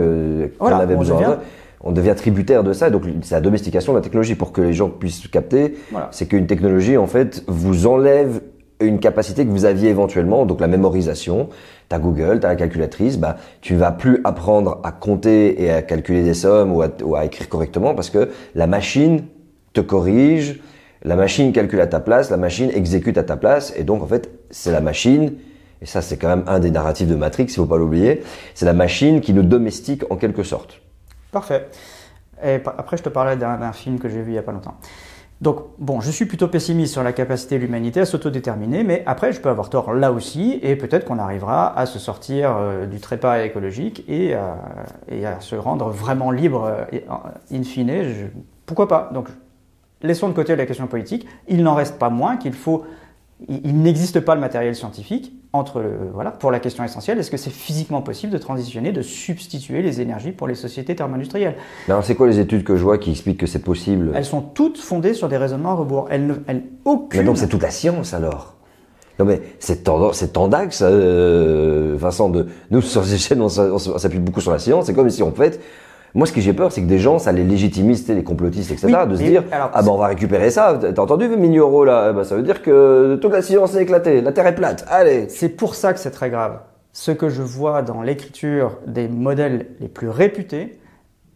on avait besoin. On devient tributaire de ça, donc c'est la domestication de la technologie pour que les gens puissent capter. Voilà. C'est qu'une technologie, en fait, vous enlève une capacité que vous aviez éventuellement, donc la mémorisation. T'as Google, t'as la calculatrice, tu ne vas plus apprendre à compter et à calculer des sommes ou à écrire correctement parce que la machine te corrige, la machine calcule à ta place, la machine exécute à ta place, et donc en fait, c'est la machine, et ça c'est quand même un des narratifs de Matrix, il faut pas l'oublier, c'est la machine qui nous domestique en quelque sorte. Parfait. Et après, je te parlais d'un film que j'ai vu il n'y a pas longtemps. Donc, bon, je suis plutôt pessimiste sur la capacité de l'humanité à s'autodéterminer, mais après, je peux avoir tort là aussi, et peut-être qu'on arrivera à se sortir du trépas écologique et à se rendre vraiment libre in fine. Pourquoi pas? Donc, laissons de côté la question politique. Il n'en reste pas moins il n'existe pas le matériel scientifique voilà, pour la question essentielle, est-ce que c'est physiquement possible de transitionner, de substituer les énergies pour les sociétés thermo-industrielles? Alors, c'est quoi les études que je vois qui expliquent que c'est possible? Elles sont toutes fondées sur des raisonnements à rebours. Aucune... Mais donc c'est toute la science alors? Non mais c'est tendax, Vincent, nous sur ces chaînes on s'appuie beaucoup sur la science, c'est comme si en fait, moi ce que j'ai peur c'est que des gens ça les légitimise, les complotistes etc, oui, de se dire alors, ah ben on va récupérer ça, t'as entendu Migneuro là, ça veut dire que toute la science est éclatée, la Terre est plate, allez. C'est pour ça que c'est très grave. Ce que je vois dans l'écriture des modèles les plus réputés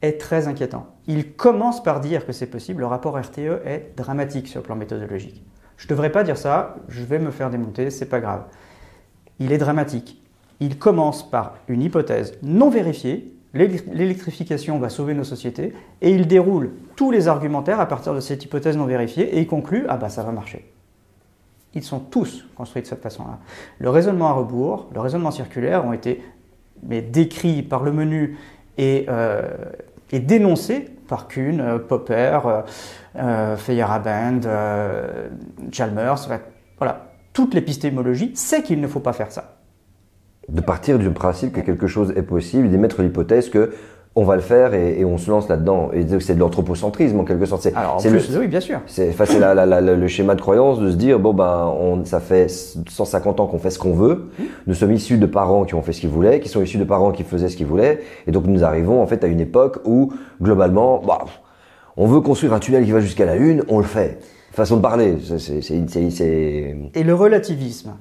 est très inquiétant. Ils commencent par dire que c'est possible, le rapport RTE est dramatique sur le plan méthodologique. Je ne devrais pas dire ça, je vais me faire démonter, c'est pas grave. Il est dramatique. Il commence par une hypothèse non vérifiée, l'électrification va sauver nos sociétés, et il déroule tous les argumentaires à partir de cette hypothèse non vérifiée, et il conclut, ah bah ça va marcher. Ils sont tous construits de cette façon-là. Le raisonnement à rebours, le raisonnement circulaire ont été décrits par le menu et dénoncés par Kuhn, Popper, Feyerabend, Chalmers, voilà, toute l'épistémologie sait qu'il ne faut pas faire ça. De partir du principe que quelque chose est possible, d'émettre l'hypothèse que on va le faire et on se lance là-dedans. Et c'est de l'anthropocentrisme en quelque sorte. Alors, oui, bien sûr. C'est le schéma de croyance de se dire, bon ben, ça fait 150 ans qu'on fait ce qu'on veut. Nous sommes issus de parents qui ont fait ce qu'ils voulaient, qui sont issus de parents qui faisaient ce qu'ils voulaient. Et donc nous arrivons en fait à une époque où, globalement, on veut construire un tunnel qui va jusqu'à la Lune, on le fait. Façon de parler. Et le relativisme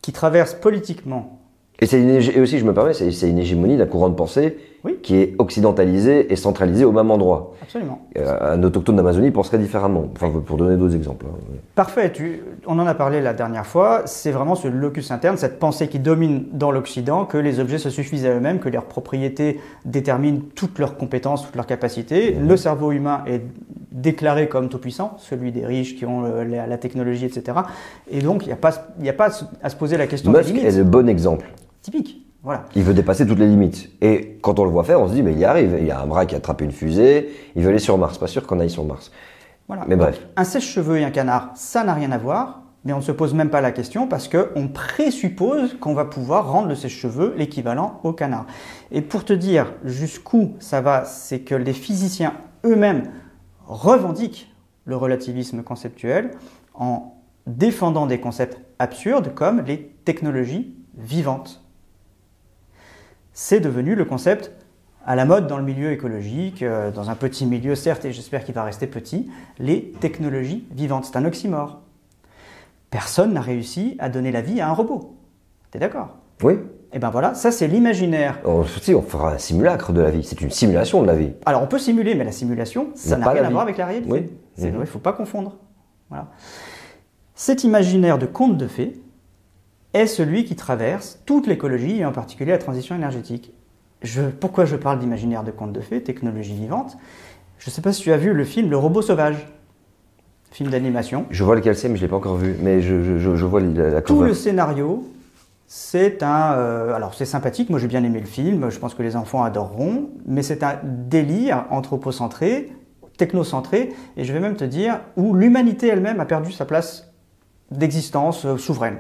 qui traverse politiquement. Et aussi, je me permets, c'est une hégémonie d'un courant de pensée qui est occidentalisé et centralisé au même endroit. Absolument. Un autochtone d'Amazonie penserait différemment, enfin, pour donner d'autres exemples. Parfait, on en a parlé la dernière fois, c'est vraiment ce locus interne, cette pensée qui domine dans l'Occident, que les objets se suffisent à eux-mêmes, que leurs propriétés déterminent toutes leurs compétences, toutes leurs capacités. Le cerveau humain est déclaré comme tout-puissant, celui des riches qui ont la technologie, etc. Et donc, il n'y a pas à se poser la question des limites. Musk est le bon exemple. Typique, voilà. Il veut dépasser toutes les limites. Et quand on le voit faire, on se dit, mais il y arrive. Il y a un bras qui a attrapé une fusée, il veut aller sur Mars. Pas sûr qu'on aille sur Mars. Voilà. Mais bref. Un sèche-cheveux et un canard, ça n'a rien à voir, mais on ne se pose même pas la question parce qu'on présuppose qu'on va pouvoir rendre le sèche-cheveux l'équivalent au canard. Et pour te dire jusqu'où ça va, c'est que les physiciens eux-mêmes revendiquent le relativisme conceptuel en défendant des concepts absurdes comme les technologies vivantes. C'est devenu le concept à la mode dans le milieu écologique, dans un petit milieu certes, et j'espère qu'il va rester petit, les technologies vivantes. C'est un oxymore. Personne n'a réussi à donner la vie à un robot. T'es d'accord? Oui. Et ben voilà, ça c'est l'imaginaire. On fera un simulacre de la vie, c'est une simulation de la vie. Alors on peut simuler, mais la simulation, ça n'a rien à voir avec la réalité. Oui. Il ne faut pas confondre. Voilà. Cet imaginaire de conte de fées est celui qui traverse toute l'écologie et en particulier la transition énergétique. Pourquoi je parle d'imaginaire de conte de fées, technologie vivante? Je ne sais pas si tu as vu le film Le Robot Sauvage, film d'animation. Je vois lequel c'est, mais je ne l'ai pas encore vu, mais je vois la cover. Tout le scénario, c'est alors c'est sympathique, moi j'ai bien aimé le film, je pense que les enfants adoreront, mais c'est un délire anthropocentré, technocentré, et je vais même te dire où l'humanité elle-même a perdu sa place d'existence souveraine.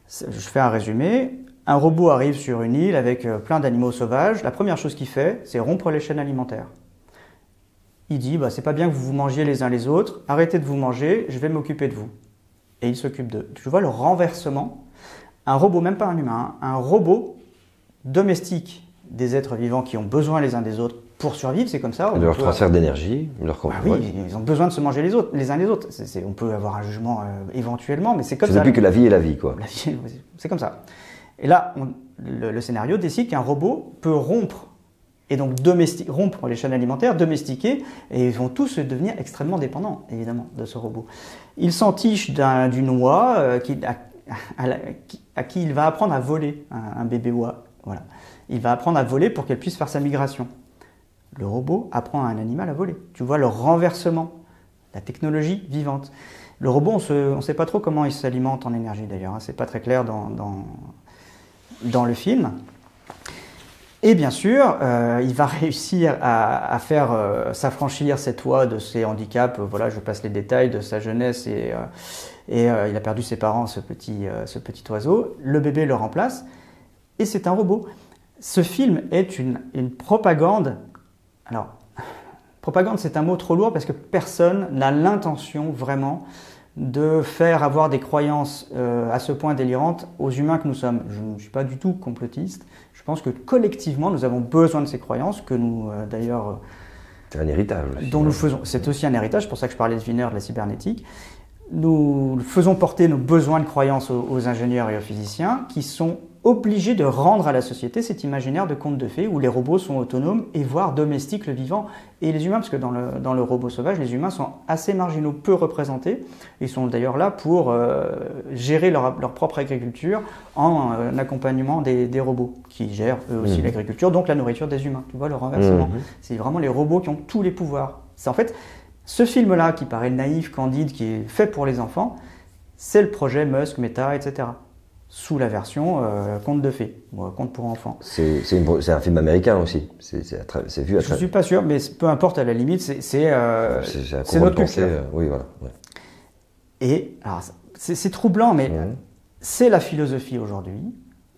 Je fais un résumé. Un robot arrive sur une île avec plein d'animaux sauvages. La première chose qu'il fait, c'est rompre les chaînes alimentaires. Il dit, c'est pas bien que vous vous mangiez les uns les autres, arrêtez de vous manger, je vais m'occuper de vous. Et il s'occupe d'eux. Tu vois le renversement. Un robot, même pas un humain, un robot domestique des êtres vivants qui ont besoin les uns des autres pour survivre, c'est comme ça. De leur transfert d'énergie, oui, ils ont besoin de se manger les uns les autres. On peut avoir un jugement éventuellement, mais c'est comme ça. C'est plus que la vie est la vie, quoi. La vie, c'est comme ça. Et là, le scénario décide qu'un robot peut rompre, et donc rompre les chaînes alimentaires, domestiquer, et ils vont tous devenir extrêmement dépendants, évidemment, de ce robot. Il s'entiche d'une oie à qui il va apprendre à voler, un bébé oie. Voilà. Il va apprendre à voler pour qu'elle puisse faire sa migration. Le robot apprend à un animal à voler. Tu vois le renversement, la technologie vivante. Le robot, on ne sait pas trop comment il s'alimente en énergie d'ailleurs. C'est pas très clair dans le film. Et bien sûr, il va réussir à faire s'affranchir cette loi de ses handicaps. Voilà, je passe les détails de sa jeunesse et il a perdu ses parents, ce petit oiseau. Le bébé le remplace et c'est un robot. Ce film est une propagande. Alors, propagande, c'est un mot trop lourd parce que personne n'a l'intention vraiment de faire avoir des croyances à ce point délirantes aux humains que nous sommes. Je ne suis pas du tout complotiste. Je pense que collectivement, nous avons besoin de ces croyances que nous, d'ailleurs... C'est un héritage aussi. Dont nous faisons, c'est aussi un héritage, c'est pour ça que je parlais de Wiener, de la cybernétique. Nous faisons porter nos besoins de croyances aux ingénieurs et aux physiciens qui sont obligés de rendre à la société cet imaginaire de conte de fées où les robots sont autonomes et voire domestiquent le vivant et les humains, parce que dans le robot sauvage, les humains sont assez marginaux, peu représentés. Ils sont d'ailleurs là pour gérer leur propre agriculture en accompagnement des robots qui gèrent eux aussi l'agriculture, donc la nourriture des humains. Tu vois le renversement. C'est vraiment les robots qui ont tous les pouvoirs. C'est en fait ce film-là qui paraît naïf, candide, qui est fait pour les enfants, c'est le projet Musk, Meta, etc. Sous la version conte de fées, conte pour enfants. C'est un film américain aussi. C'est vu à Je ne suis pas sûr, mais peu importe à la limite, c'est notre culture. Oui, voilà. Ouais. Et alors, c'est troublant, mais c'est la philosophie aujourd'hui,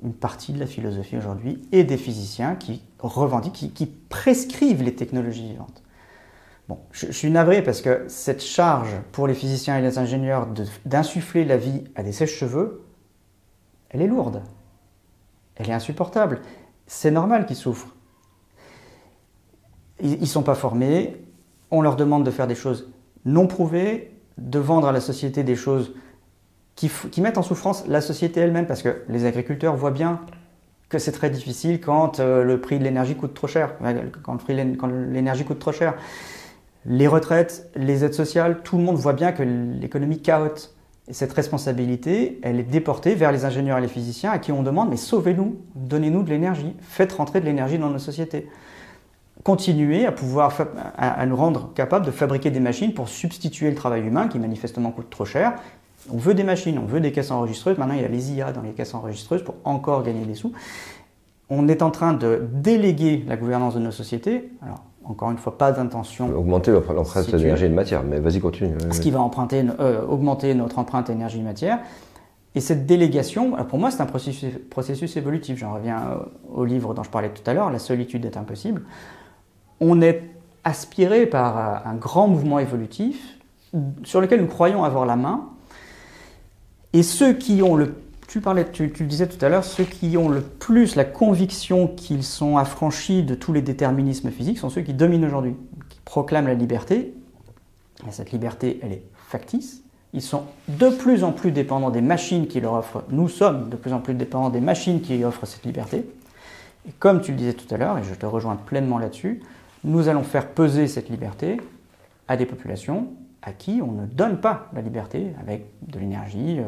une partie de la philosophie aujourd'hui, et des physiciens qui revendiquent, qui prescrivent les technologies vivantes. Bon, je suis navré parce que cette charge pour les physiciens et les ingénieurs d'insuffler la vie à des sèches-cheveux, elle est lourde, elle est insupportable. C'est normal qu'ils souffrent. Ils ne sont pas formés, on leur demande de faire des choses non prouvées, de vendre à la société des choses qui mettent en souffrance la société elle-même, parce que les agriculteurs voient bien que c'est très difficile quand le prix de l'énergie coûte trop cher, quand l'énergie coûte trop cher. Les retraites, les aides sociales, tout le monde voit bien que l'économie cahote. Et cette responsabilité, elle est déportée vers les ingénieurs et les physiciens à qui on demande « mais sauvez-nous, donnez-nous de l'énergie, faites rentrer de l'énergie dans nos sociétés ». Continuez à nous rendre capables de fabriquer des machines pour substituer le travail humain qui manifestement coûte trop cher. On veut des machines, on veut des caisses enregistreuses, maintenant il y a les IA dans les caisses enregistreuses pour encore gagner des sous. On est en train de déléguer la gouvernance de nos sociétés. Alors, encore une fois, pas d'intention. Augmenter l'empreinte d'énergie et de matière, mais vas-y, continue. Ce qui va augmenter notre empreinte énergie et matière. Et cette délégation, pour moi, c'est un processus évolutif. J'en reviens au livre dont je parlais tout à l'heure, La solitude est impossible. On est aspiré par un grand mouvement évolutif sur lequel nous croyons avoir la main. Et ceux qui ont tu le disais tout à l'heure, ceux qui ont le plus la conviction qu'ils sont affranchis de tous les déterminismes physiques sont ceux qui dominent aujourd'hui, qui proclament la liberté. Et cette liberté, elle est factice. Ils sont de plus en plus dépendants des machines qui leur offrent. Nous sommes de plus en plus dépendants des machines qui offrent cette liberté. Et comme tu le disais tout à l'heure, et je te rejoins pleinement là-dessus, nous allons faire peser cette liberté à des populations à qui on ne donne pas la liberté avec de l'énergie.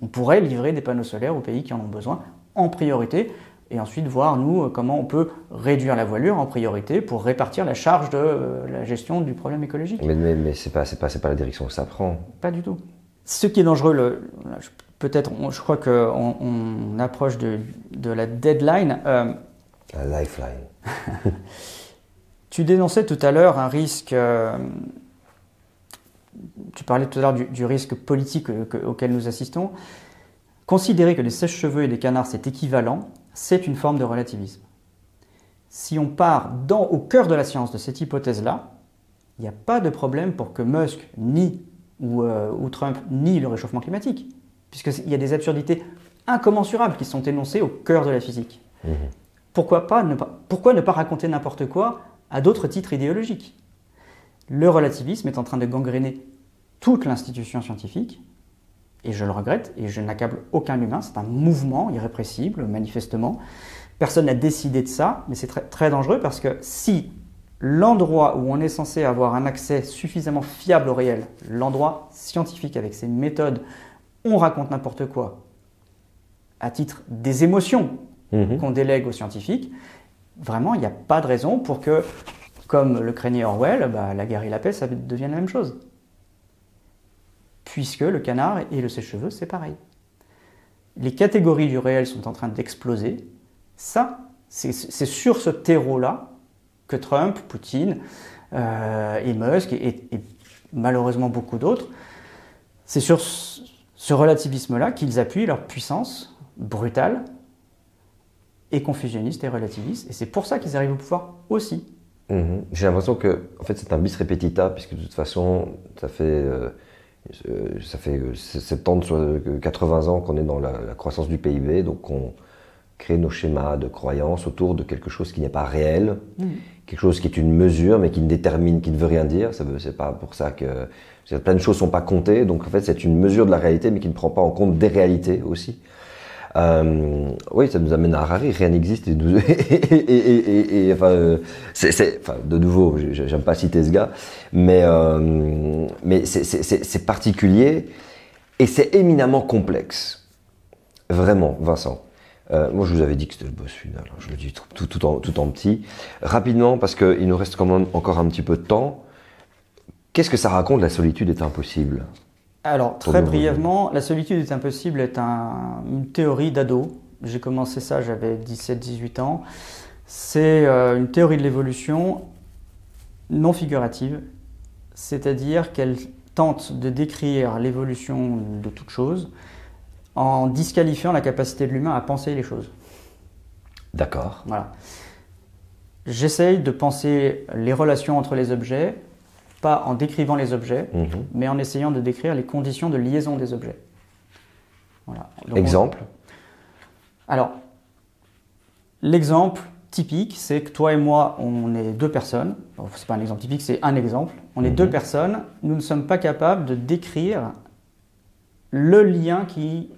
On pourrait livrer des panneaux solaires aux pays qui en ont besoin en priorité et ensuite voir, nous, comment on peut réduire la voilure en priorité pour répartir la charge de la gestion du problème écologique. Mais c'est pas la direction que ça prend. Pas du tout. Ce qui est dangereux, je crois qu'on approche de la deadline. La lifeline. Tu dénonçais tout à l'heure un risque... Tu parlais tout à l'heure du risque politique auquel nous assistons. Considérer que les sèche-cheveux et les canards, c'est équivalent, c'est une forme de relativisme. Si on part au cœur de la science de cette hypothèse-là, il n'y a pas de problème pour que Musk ou Trump nie le réchauffement climatique, puisqu'il y a des absurdités incommensurables qui sont énoncées au cœur de la physique. Pourquoi ne pas raconter n'importe quoi à d'autres titres idéologiques ? Le relativisme est en train de gangréner toute l'institution scientifique, et je le regrette, et je n'accable aucun humain, c'est un mouvement irrépressible, manifestement. Personne n'a décidé de ça, mais c'est très, très dangereux parce que si l'endroit où on est censé avoir un accès suffisamment fiable au réel, l'endroit scientifique avec ses méthodes, on raconte n'importe quoi à titre des émotions qu'on délègue aux scientifiques, vraiment, il n'y a pas de raison pour que, comme le craignait Orwell, la guerre et la paix, ça devienne la même chose. Puisque le canard et le sèche-cheveux, c'est pareil. Les catégories du réel sont en train d'exploser. Ça, C'est sur ce terreau-là que Trump, Poutine et Musk et malheureusement beaucoup d'autres, c'est sur ce relativisme-là qu'ils appuient leur puissance brutale et confusionniste et relativiste. Et c'est pour ça qu'ils arrivent au pouvoir aussi. J'ai l'impression que en fait, c'est un bis repetita, puisque de toute façon, ça fait 70 sur 80 ans qu'on est dans la croissance du PIB, donc on crée nos schémas de croyance autour de quelque chose qui n'est pas réel, quelque chose qui est une mesure, mais qui ne détermine, qui ne veut rien dire. C'est pas pour ça que plein de choses sont pas comptées, donc en fait, c'est une mesure de la réalité, mais qui ne prend pas en compte des réalités aussi. Oui, ça nous amène à Harari, rien n'existe enfin, de nouveau, j'aime pas citer ce gars, mais c'est particulier et c'est éminemment complexe. Vraiment, Vincent. Moi, je vous avais dit que c'était le boss final, hein, je le dis tout en petit. Rapidement, parce qu'il nous reste quand même encore un petit peu de temps, qu'est-ce que ça raconte, la solitude est impossible ? Alors, très brièvement, la solitude est impossible est une théorie d'ado. J'ai commencé ça, j'avais 17-18 ans. C'est une théorie de l'évolution non figurative, c'est-à-dire qu'elle tente de décrire l'évolution de toute chose en disqualifiant la capacité de l'humain à penser les choses. D'accord. Voilà. J'essaye de penser les relations entre les objets, pas en décrivant les objets, mais en essayant de décrire les conditions de liaison des objets. Voilà. Donc exemple Alors, l'exemple typique, c'est que toi et moi, on est deux personnes. Bon, c'est pas un exemple typique, c'est un exemple. On est deux personnes. Nous ne sommes pas capables de décrire le lien qui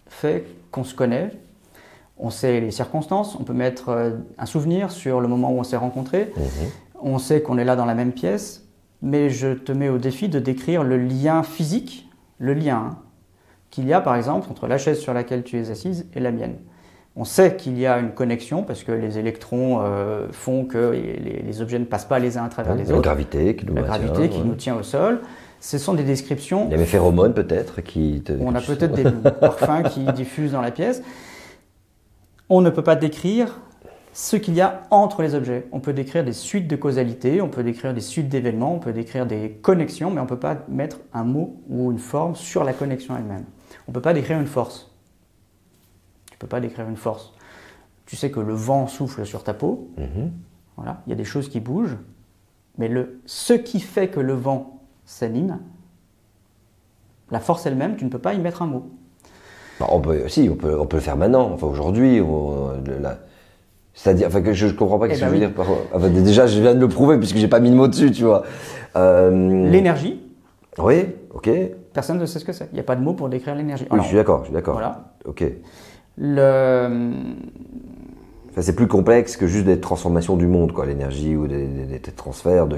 fait qu'on se connaît. On sait les circonstances, on peut mettre un souvenir sur le moment où on s'est rencontrés. On sait qu'on est là dans la même pièce. Mais je te mets au défi de décrire le lien physique, le lien qu'il y a par exemple entre la chaise sur laquelle tu es assise et la mienne. On sait qu'il y a une connexion parce que les électrons font que les objets ne passent pas les uns à travers les autres. La gravité qui nous tient au sol. Ce sont des descriptions... Il y a des phéromones peut-être On a peut-être des parfums qui diffusent dans la pièce. On ne peut pas décrire ce qu'il y a entre les objets. On peut décrire des suites de causalité, on peut décrire des suites d'événements, on peut décrire des connexions, mais on ne peut pas mettre un mot ou une forme sur la connexion elle-même. On ne peut pas décrire une force. Tu ne peux pas décrire une force. Tu sais que le vent souffle sur ta peau, voilà, il y a des choses qui bougent, mais ce qui fait que le vent s'anime, la force elle-même, tu ne peux pas y mettre un mot. On peut le faire maintenant, enfin aujourd'hui, c'est-à-dire, enfin, que je ne comprends pas ce que je veux dire. Enfin, déjà, je viens de le prouver puisque j'ai pas mis de mots dessus, tu vois. L'énergie. Oui, ok. Personne ne sait ce que c'est. Il n'y a pas de mot pour décrire l'énergie. Oui, je suis d'accord. Voilà. Ok. Enfin, c'est plus complexe que juste des transformations du monde, quoi. L'énergie ou des transferts.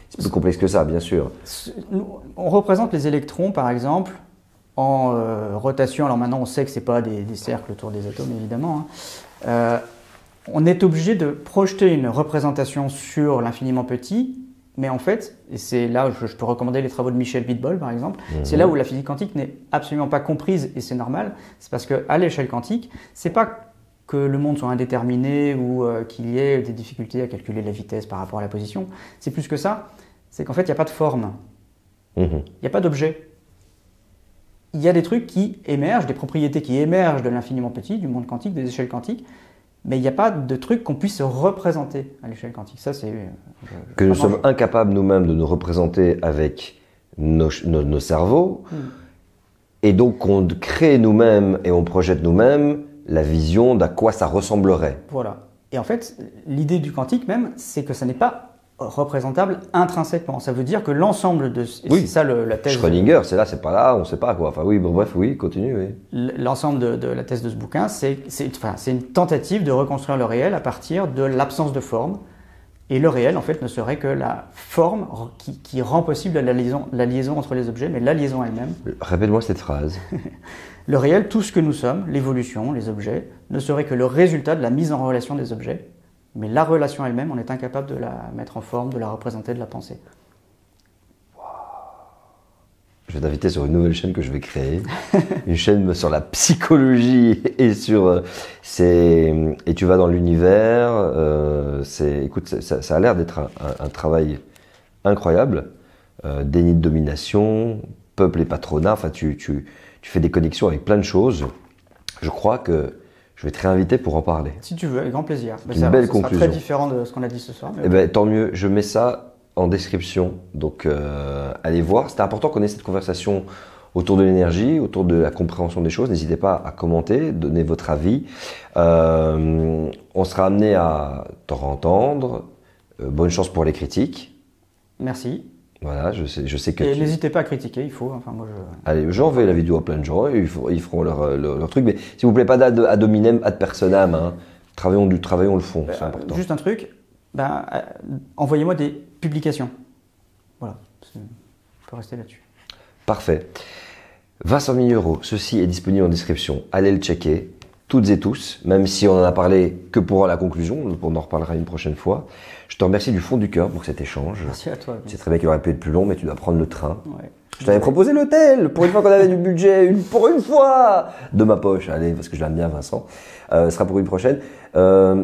C'est plus complexe que ça, bien sûr. On représente les électrons, par exemple, en rotation. Alors maintenant, on sait que c'est pas des cercles autour des atomes, évidemment. On est obligé de projeter une représentation sur l'infiniment petit, mais en fait, et c'est là où je peux recommander les travaux de Michel Wittbol par exemple, c'est là où la physique quantique n'est absolument pas comprise, et c'est normal, c'est parce qu'à l'échelle quantique, c'est pas que le monde soit indéterminé ou qu'il y ait des difficultés à calculer la vitesse par rapport à la position, c'est plus que ça, c'est qu'en fait, il n'y a pas de forme, il n'y a pas d'objet. Il y a des trucs qui émergent, des propriétés qui émergent de l'infiniment petit, du monde quantique, des échelles quantiques, mais il n'y a pas de truc qu'on puisse représenter à l'échelle quantique. Ça, c'est que nous sommes incapables nous-mêmes de nous représenter avec nos cerveaux, et donc on crée nous-mêmes et on projette nous-mêmes la vision d'à quoi ça ressemblerait. Voilà. Et en fait, l'idée du quantique même, c'est que ça n'est pas représentable intrinsèquement. Ça veut dire que l'ensemble de... Oui. C'est ça la thèse... Schrödinger, c'est là, c'est pas là, on ne sait pas quoi. Enfin oui, bon, bref, oui, continue. Oui. L'ensemble de la thèse de ce bouquin, c'est une tentative de reconstruire le réel à partir de l'absence de forme. Et le réel, en fait, ne serait que la forme qui rend possible la liaison entre les objets, mais la liaison elle-même. Répète-moi cette phrase. Le réel, tout ce que nous sommes, l'évolution, les objets, ne serait que le résultat de la mise en relation des objets. Mais la relation elle-même, on est incapable de la mettre en forme, de la représenter, de la penser. je vais t'inviter sur une nouvelle chaîne que je vais créer. Une chaîne sur la psychologie et et tu vas dans l'univers. Écoute, ça a l'air d'être un travail incroyable. Déni de domination, peuple et patronat. Enfin, tu fais des connexions avec plein de choses. Je crois que je vais te réinviter pour en parler. Si tu veux, avec grand plaisir. Une belle conclusion. Ça sera très différent de ce qu'on a dit ce soir. Eh ben, tant mieux. Je mets ça en description. Donc, allez voir. C'était important qu'on ait cette conversation autour de l'énergie, autour de la compréhension des choses. N'hésitez pas à commenter, donner votre avis. On sera amené à te entendre. Bonne chance pour les critiques. Merci. Voilà, je sais que. Et n'hésitez pas à critiquer, il faut. Enfin, moi, Allez, j'envoie la vidéo à plein de gens, et ils feront leur truc. Mais s'il vous plaît, pas ad hominem, ad personam. Hein. Travaillons le fond, c'est important. Juste un truc, envoyez-moi des publications. Voilà, on peut rester là-dessus. Parfait. Vincent Mignereau, ceci est disponible en description. Allez le checker, toutes et tous, même si on en a parlé que pour la conclusion, on en reparlera une prochaine fois. Je te remercie du fond du cœur pour cet échange. Merci à toi. C'est très bien qu'il aurait pu être plus long, mais tu dois prendre le train. Ouais. Je t'avais proposé l'hôtel, pour une fois qu'on avait du budget, pour une fois, de ma poche. Allez, parce que je l'aime bien, Vincent. Ce sera pour une prochaine.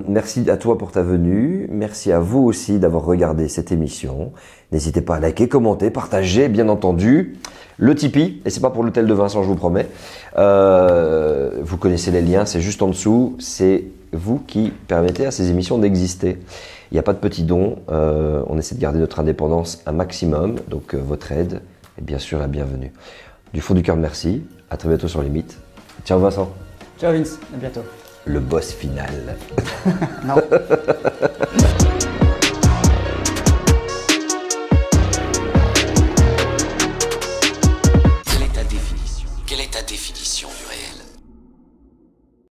Merci à toi pour ta venue. Merci à vous aussi d'avoir regardé cette émission. N'hésitez pas à liker, commenter, partager, bien entendu. Le Tipeee, et c'est pas pour l'hôtel de Vincent, je vous promets. Vous connaissez les liens, c'est juste en dessous. C'est vous qui permettez à ces émissions d'exister. Il n'y a pas de petits dons. On essaie de garder notre indépendance un maximum. Donc votre aide est bien sûr la bienvenue. Du fond du cœur, merci. À très bientôt sur Limite. Ciao Vincent. Ciao Vince, à bientôt. Le boss final. Non. Quelle est ta définition? Quelle est ta définition